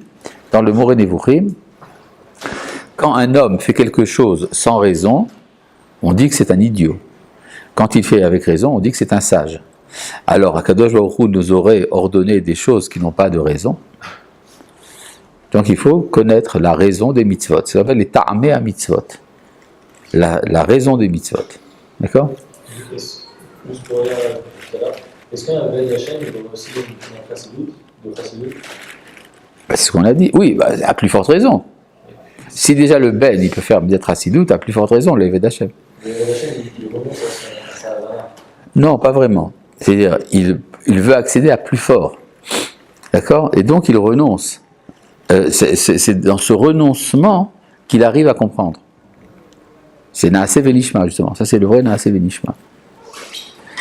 [SPEAKER 1] dans le Moreh Nevuchim, quand un homme fait quelque chose sans raison, on dit que c'est un idiot. Quand il fait avec raison, on dit que c'est un sage. Alors, Akadosh Baruch Hu nous aurait ordonné des choses qui n'ont pas de raison. Donc, il faut connaître la raison des mitzvot. Ça s'appelle les ta'ameh à mitzvot. La raison des mitzvot. D'accord?
[SPEAKER 5] Juste pour revenir tout à l'heure, est-ce qu'un Eved Hashem, il doit aussi donner un chassidut, de chassidut?
[SPEAKER 1] C'est ce qu'on a dit. Oui, à plus forte raison. Si déjà le Ben, il peut faire d'être Hassidut, à plus forte raison, l'Eved Hashem.
[SPEAKER 5] Le Eved Hashem, il renonce à sa valeur.
[SPEAKER 1] Non, pas vraiment. C'est-à-dire, il veut accéder à plus fort. D'accord? Et donc, il renonce. C'est dans ce renoncement qu'il arrive à comprendre. C'est Naaseh Venishma, justement. Ça, c'est le vrai Naaseh Venishma.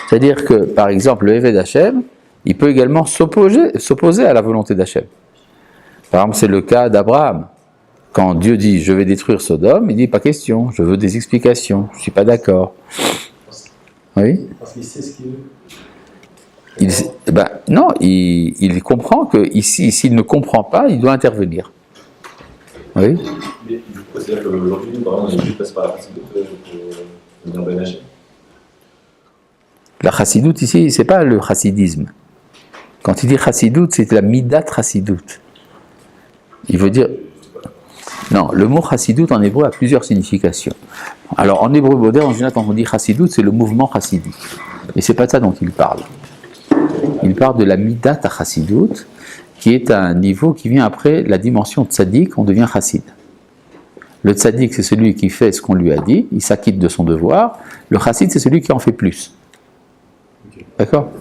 [SPEAKER 1] C'est-à-dire que, par exemple, le Eved Hashem, il peut également s'opposer à la volonté d'Hashem. Par exemple, c'est le cas d'Abraham. Quand Dieu dit « je vais détruire Sodome », il dit « pas question, je veux des explications, je ne suis pas d'accord ». Oui?
[SPEAKER 5] Parce qu'il sait ce qu'il veut.
[SPEAKER 1] Non, il comprend que ici, s'il ne comprend pas, il doit intervenir. Oui?
[SPEAKER 3] Mais c'est-à-dire qu'aujourd'hui, nous, par exemple, on passe par la Chassidut pour devenir Ben Hashem.
[SPEAKER 1] La Chassidut ici, c'est pas le chassidisme. Quand il dit Chassidut, c'est la Midat Chassidut. Il veut dire... Non, le mot Chassidut en hébreu a plusieurs significations. Alors en hébreu moderne, en général, quand on dit Chassidut, c'est le mouvement chassidique. Et c'est pas de ça dont il parle. Il parle de la Midat à Chassidut, qui est un niveau qui vient après la dimension tzaddik, on devient chassid. Le tzaddik, c'est celui qui fait ce qu'on lui a dit, il s'acquitte de son devoir. Le chassid, c'est celui qui en fait plus. D'accord?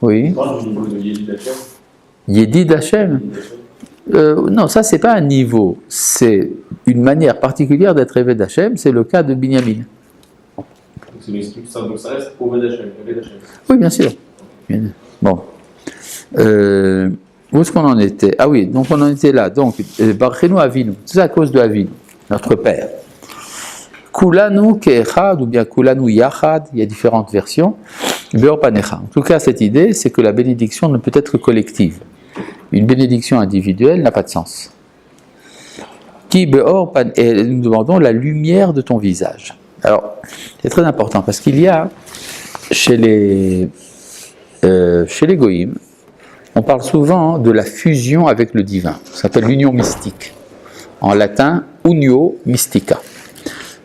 [SPEAKER 1] Oui.
[SPEAKER 3] Moi, je dis de Yedid Hashem.
[SPEAKER 1] Yedid Hashem. Non, ça c'est pas un niveau, c'est une manière particulière d'être Eved Hashem, c'est le cas de Binyamin.
[SPEAKER 3] Donc c'est l'explique tout ça, donc ça reste pour Eved Hashem.
[SPEAKER 1] Oui, bien sûr. Bon. Où est-ce qu'on en était? Ah oui, donc on en était là. Donc, Barchenu Avinu, c'est à cause de Avinu, notre Père. Kulanu Ke'echad ou bien Kulanu Yachad, il y a différentes versions. Be'or Panecha. En tout cas, cette idée, c'est que la bénédiction ne peut être que collective. Une bénédiction individuelle n'a pas de sens. Qui Be'or Pan, et nous demandons la lumière de ton visage. Alors, c'est très important parce qu'il y a chez les goïms, on parle souvent de la fusion avec le divin. Ça s'appelle l'union mystique. En latin, unio mystica.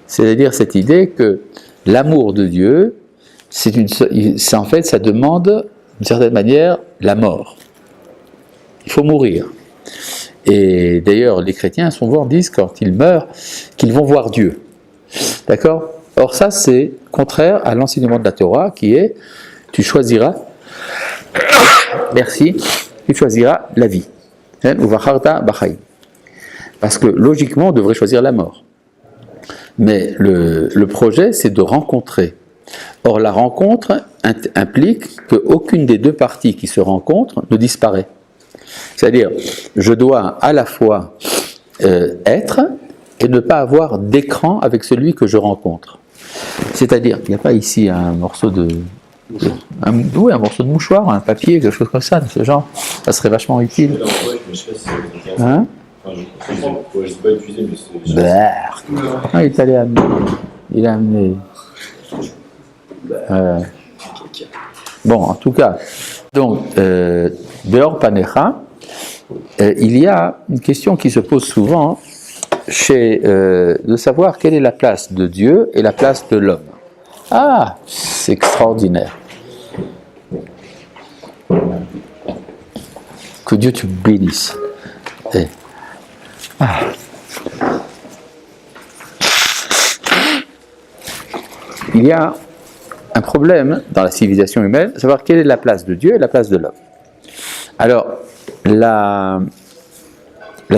[SPEAKER 1] C'est-à-dire cette idée que l'amour de Dieu, c'est en fait, ça demande, d'une certaine manière, la mort. Il faut mourir. Et d'ailleurs, les chrétiens souvent disent, quand ils meurent, qu'ils vont voir Dieu. D'accord? Or ça, c'est contraire à l'enseignement de la Torah, qui est, tu choisiras, merci, tu choisiras la vie. Parce que logiquement, on devrait choisir la mort. Mais le projet, c'est de rencontrer. Or, la rencontre implique qu'aucune des deux parties qui se rencontrent ne disparaît. C'est-à-dire, je dois à la fois être et ne pas avoir d'écran avec celui que je rencontre. C'est-à-dire, il n'y a pas ici un morceau de Oui, un morceau de mouchoir, un papier, quelque chose comme ça, de ce genre. Ça serait vachement utile.
[SPEAKER 3] Dans le poche, mais je sais pas si c'est intéressant.
[SPEAKER 1] Hein?
[SPEAKER 3] Enfin, je sais pas utiliser, mais c'est.
[SPEAKER 1] Bah. Ah, il est allé amener. Il a amené. Bon, en tout cas, donc, Beor Panecha, il y a une question qui se pose souvent de savoir quelle est la place de Dieu et la place de l'homme. Ah, c'est extraordinaire. Que Dieu te bénisse. Il y a un problème dans la civilisation humaine, de savoir quelle est la place de Dieu et la place de l'homme. Alors, la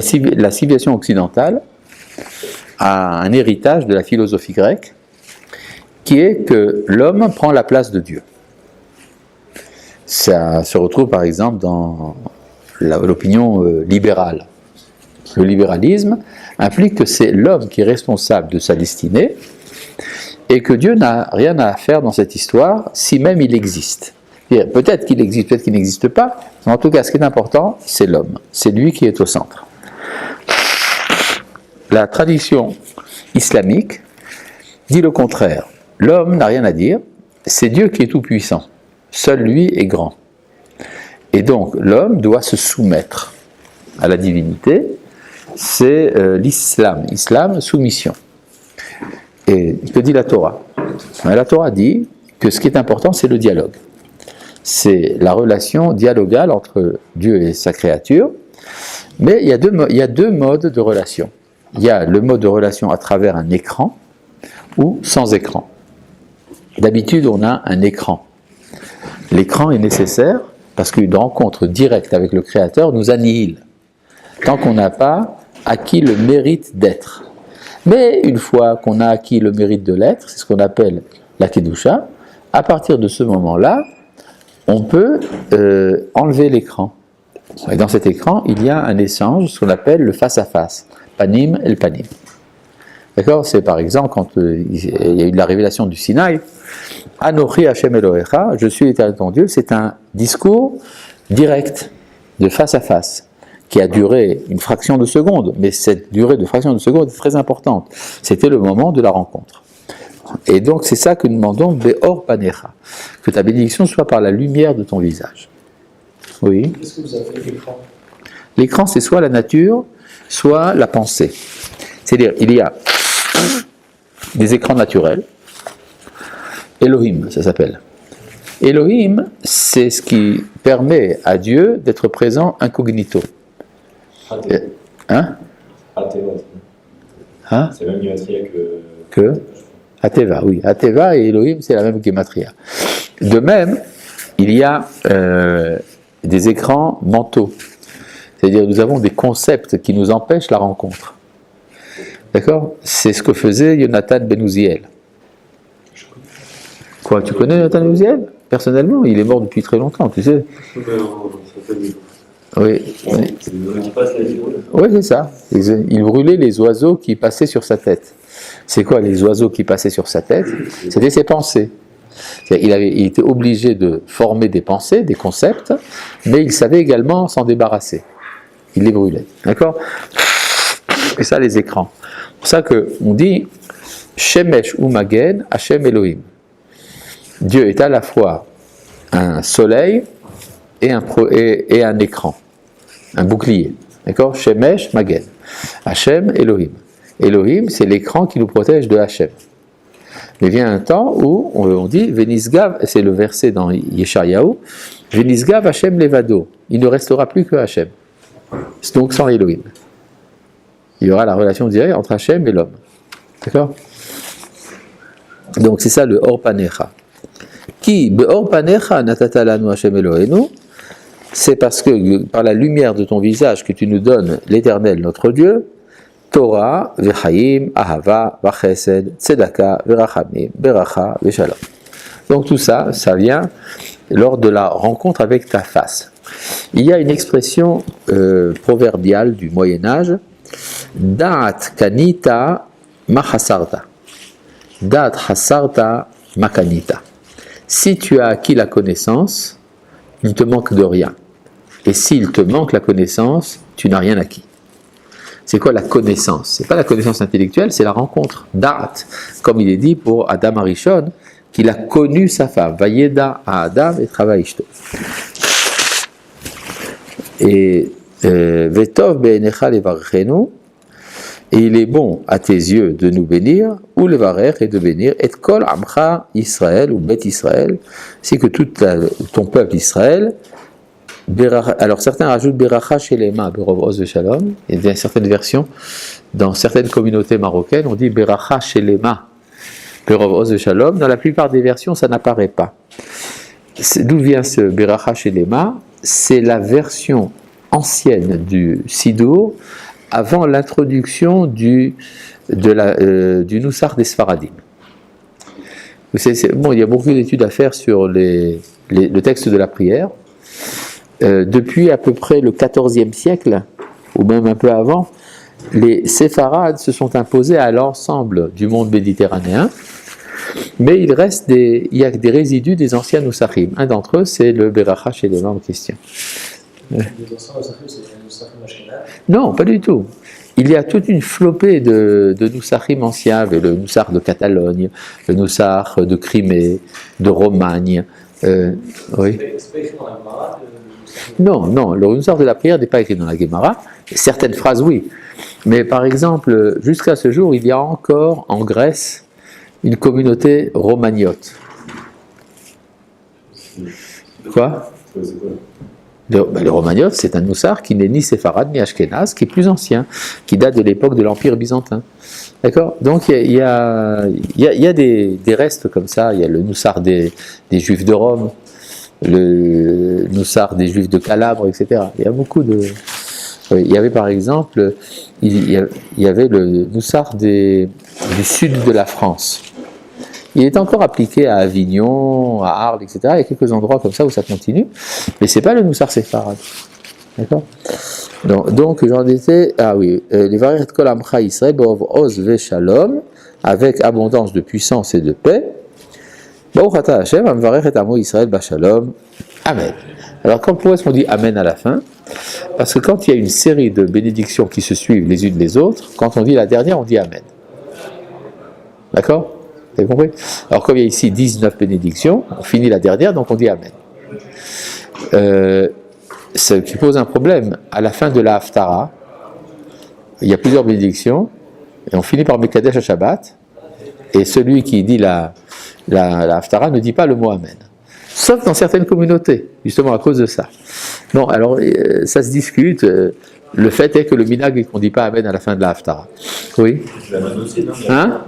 [SPEAKER 1] civilisation occidentale a un héritage de la philosophie grecque qui est que l'homme prend la place de Dieu. Ça se retrouve par exemple dans l'opinion libérale. Le libéralisme implique que c'est l'homme qui est responsable de sa destinée et que Dieu n'a rien à faire dans cette histoire, si même il existe. Peut-être qu'il existe, peut-être qu'il n'existe pas, mais en tout cas, ce qui est important, c'est l'homme. C'est lui qui est au centre. La tradition islamique dit le contraire. L'homme n'a rien à dire, c'est Dieu qui est tout-puissant. Seul lui est grand. Et donc, l'homme doit se soumettre à la divinité. C'est l'islam. Islam, soumission. Et que dit la Torah? La Torah dit que ce qui est important, c'est le dialogue. C'est la relation dialogale entre Dieu et sa créature. Mais il y a deux modes de relation. Il y a le mode de relation à travers un écran ou sans écran. D'habitude, on a un écran. L'écran est nécessaire parce qu'une rencontre directe avec le Créateur nous annihile, tant qu'on n'a pas acquis le mérite d'être. Mais une fois qu'on a acquis le mérite de l'être, c'est ce qu'on appelle la Kedusha, à partir de ce moment-là, on peut enlever l'écran. Et dans cet écran, il y a un échange, ce qu'on appelle le face-à-face, panim el panim. D'accord? C'est par exemple quand il y a eu la révélation du Sinaï, Anochi Hashem Elohecha, je suis l'Éternel ton Dieu, c'est un discours direct, de face à face, qui a duré une fraction de seconde, mais cette durée de fraction de seconde est très importante. C'était le moment de la rencontre. Et donc c'est ça que nous demandons, Beor Panecha, que ta bénédiction soit par la lumière de ton visage. Oui.
[SPEAKER 5] Qu'est-ce que vous appelez l'écran?
[SPEAKER 1] L'écran, c'est soit la nature, soit la pensée. C'est-à-dire, il y a des écrans naturels, Elohim, ça s'appelle. Elohim, c'est ce qui permet à Dieu d'être présent incognito. Hein? Hein?
[SPEAKER 3] C'est la même gématria
[SPEAKER 1] Que Ateva, oui. Ateva et Elohim, c'est la même gématria. De même, il y a des écrans mentaux. C'est-à-dire, nous avons des concepts qui nous empêchent la rencontre. D'accord? C'est ce que faisait Yonatan ben Uziel. Quoi, tu connais Yonatan ben Uziel? Personnellement, il est mort depuis très longtemps, tu sais. Oui. Oui, c'est ça. Il brûlait les oiseaux qui passaient sur sa tête. C'est quoi les oiseaux qui passaient sur sa tête? C'était ses pensées. Il était obligé de former des pensées, des concepts, mais il savait également s'en débarrasser. Il les brûlait. D'accord? Et ça, les écrans. C'est pour ça qu'on dit Shemesh ou Magen, Hashem Elohim. Dieu est à la fois un soleil et un écran, un bouclier. D'accord? Shemesh, Magen. Hashem, Elohim. Elohim, c'est l'écran qui nous protège de Hashem. Mais vient un temps où on dit Venisgav, c'est le verset dans Yeshayahu, Venisgav Hashem Levado. Il ne restera plus que Hashem. C'est donc sans Elohim. Il y aura la relation directe entre Hashem et l'homme. D'accord? Donc c'est ça le Or Panecha. Qui, Beor Panecha natata lanu Hashem Elohenu, c'est parce que par la lumière de ton visage que tu nous donnes l'Éternel notre Dieu, Torah, Vechaim, Ahava, Vachesed, Tzedaka, Verachamim, Beracha, Veshalom. Donc tout ça, ça vient lors de la rencontre avec ta face. Il y a une expression proverbiale du Moyen-Âge, Da'at kanita machasarta. Da'at hasarta makanita. Si tu as acquis la connaissance, il ne te manque de rien. Et s'il te manque la connaissance, tu n'as rien acquis. C'est quoi la connaissance? C'est pas la connaissance intellectuelle, c'est la rencontre. Da'at, comme il est dit pour Adam Arishon, qu'il a connu sa femme. Vayeda à Adam et travaillishto. Et Vetov be'enecha levarchenu, et il est bon à tes yeux de nous bénir, ou levarer et de bénir, et kol amcha Israël ou Bet Israël, c'est que tout ton peuple Israël. Alors certains rajoutent Beracha Shelema, Berov Oz Shalom. Il y a certaines versions, dans certaines communautés marocaines, on dit Beracha Shelema, Berov Oz Shalom. Dans la plupart des versions, ça n'apparaît pas. D'où vient ce Beracha Shelema? C'est la version ancienne du Sidour, avant l'introduction du Nusach des Sfaradim. Bon, il y a beaucoup d'études à faire sur le texte de la prière. Depuis à peu près le XIVe siècle, ou même un peu avant, les séfarades se sont imposés à l'ensemble du monde méditerranéen, mais il y a des résidus des anciens Nusachim. Un d'entre eux, c'est le Beracha Shelema en question.
[SPEAKER 5] Les anciens Nusachim, c'est le Nusachim Ashkenaz?
[SPEAKER 1] Non, pas du tout. Il y a toute une flopée de Nusachim anciens, le Nusach de Catalogne, le Nusach de Crimée, de Romagne. Oui.
[SPEAKER 5] C'est pas écrit dans la Gemara?
[SPEAKER 1] Non, le Nusach de la prière n'est pas écrit dans la Gemara. Certaines phrases, oui. Mais par exemple, jusqu'à ce jour, il y a encore en Grèce une communauté romagnote. Quoi? Le romagnote, c'est un Nusach qui n'est ni séfarade ni ashkénaze, qui est plus ancien, qui date de l'époque de l'Empire byzantin. D'accord? Donc il y a des restes comme ça. Il y a le Nusach des Juifs de Rome, le Nusach des Juifs de Calabre, etc. Il y a beaucoup de... Il y avait par exemple, il y avait le Nusach du sud de la France. Il est encore appliqué à Avignon, à Arles, etc. Il y a quelques endroits comme ça où ça continue, mais c'est pas le Nusach séfarade. D'accord? Donc j'en étais... Ah oui, les variétés kol amcha Israël, b'ov oz ve shalom, avec abondance de puissance et de paix. Baruch ata Hashem, amvarech et amo Israël b'shalom. Amen. Alors pourquoi est-ce qu'on dit Amen à la fin? Parce que quand il y a une série de bénédictions qui se suivent les unes les autres, quand on dit la dernière, on dit Amen. D'accord? Vous avez compris? Alors comme il y a ici 19 bénédictions, on finit la dernière, donc on dit Amen. Ce qui pose un problème. À la fin de la Haftara, il y a plusieurs bénédictions, et on finit par Mekadesh à Shabbat, et celui qui dit la Haftara ne dit pas le mot Amen. Sauf dans certaines communautés, justement à cause de ça. Bon, alors ça se discute. Le fait est que le minag est qu'on ne dit pas Amen à la fin de la Haftara. Oui? Hein?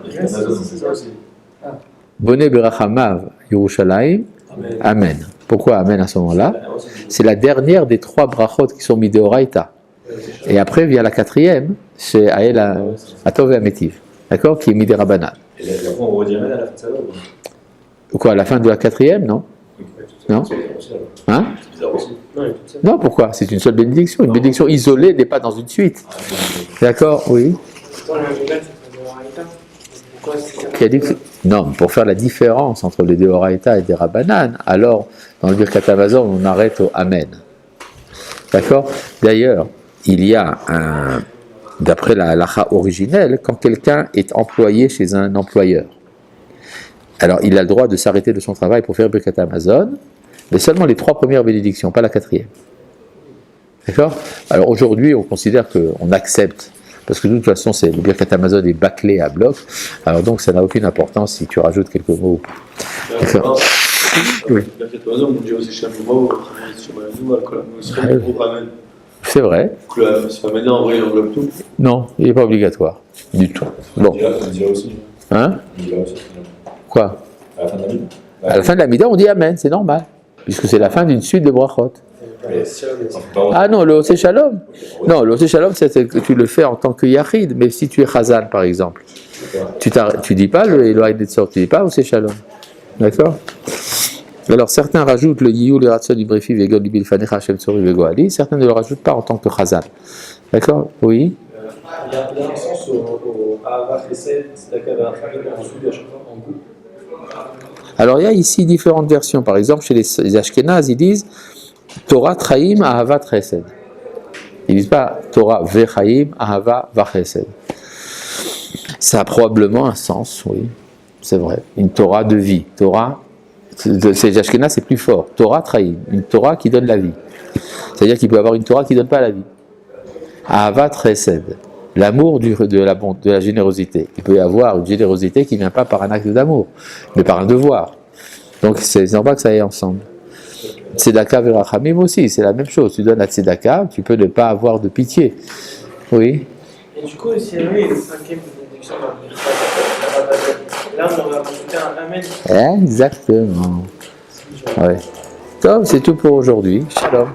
[SPEAKER 1] Boné Berachamav Yerushalayim. Amen. Pourquoi Amen à ce moment-là? C'est la dernière des 3 brachot qui sont mis de Horaïta. Et après vient la 4e, c'est Ael Atov et Ametiv. D'accord? Qui est mis des Rabbanan.
[SPEAKER 3] Et après, on redit Amen à la fin de ça, ou
[SPEAKER 1] quoi, à la fin de la 4e, non? Non? Hein?
[SPEAKER 3] c'est bizarre aussi.
[SPEAKER 1] Non, pourquoi? C'est une seule bénédiction. Une bénédiction isolée n'est pas dans une suite. D'accord? Oui. Qui a dit que... Non, pour faire la différence entre les Deoraita et des Rabbanan, alors dans le Birkat Hamazon, on arrête au Amen. D'accord? D'ailleurs, il y a d'après la halakha originelle, quand quelqu'un est employé chez un employeur, alors il a le droit de s'arrêter de son travail pour faire Birkat Hamazon, mais seulement les 3 premières bénédictions, pas la 4e. D'accord? Alors aujourd'hui, on considère qu'on accepte, parce que de toute façon, le Birkat Hamazon est bâclé à bloc, alors donc ça n'a aucune importance si tu rajoutes quelques mots ou pas. D'accord? Oui. C'est vrai.
[SPEAKER 2] Maintenant, en vrai, il englobe tout.
[SPEAKER 1] Non, il n'est pas obligatoire, du tout. Bon.
[SPEAKER 3] On dira aussi.
[SPEAKER 1] Hein?
[SPEAKER 3] On dira aussi.
[SPEAKER 1] Quoi?
[SPEAKER 3] À la fin de la vie.
[SPEAKER 1] À la fin de la Mida, on dit Amen, c'est normal, puisque c'est la fin d'une suite de brachot. Ah non, le Osé Shalom. Non, le Osé Shalom, c'est que tu le fais en tant que Yachid, mais si tu es Chazan, par exemple, tu dis pas le Elohai Netzor, tu dis pas Osé Shalom. D'accord? Alors certains rajoutent le Yiyou, le Ratson, Ibrefi, Vegon, Libil, Fanecha, Hashem, Tsori, Vegoali, certains ne le rajoutent pas en tant que Chazan. D'accord? Oui?
[SPEAKER 5] Il y a un sens au Ahava Chesed, c'est-à-dire qu'avec un famille, on suit à chaque fois en goût.
[SPEAKER 1] Alors il y a ici différentes versions. Par exemple, chez les Ashkénazes, ils disent Torah Traim Ahavat Chesed. Ils disent pas Torah Vechaim Ahava Vachesed. Ça a probablement un sens, oui, c'est vrai. Une Torah de vie. Torah, c'est les Ashkénazes, c'est plus fort. Torah Traim, une Torah qui donne la vie. C'est-à-dire qu'il peut y avoir une Torah qui ne donne pas la vie. Ahavat Chesed, l'amour de la générosité. Il peut y avoir une générosité qui ne vient pas par un acte d'amour, mais par un devoir. Donc c'est normal que ça aille ensemble. Tzedaka verachamim aussi, c'est la même chose. Tu donnes la tzedaka, tu peux ne pas avoir de pitié. Oui.
[SPEAKER 4] Et du coup, si lui est le cinquième bénédiction dans le Mirchat, là on aurait rajouté un amen.
[SPEAKER 1] Exactement. Ouais. Top, c'est tout pour aujourd'hui. Shalom.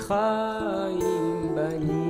[SPEAKER 6] נקראים בנים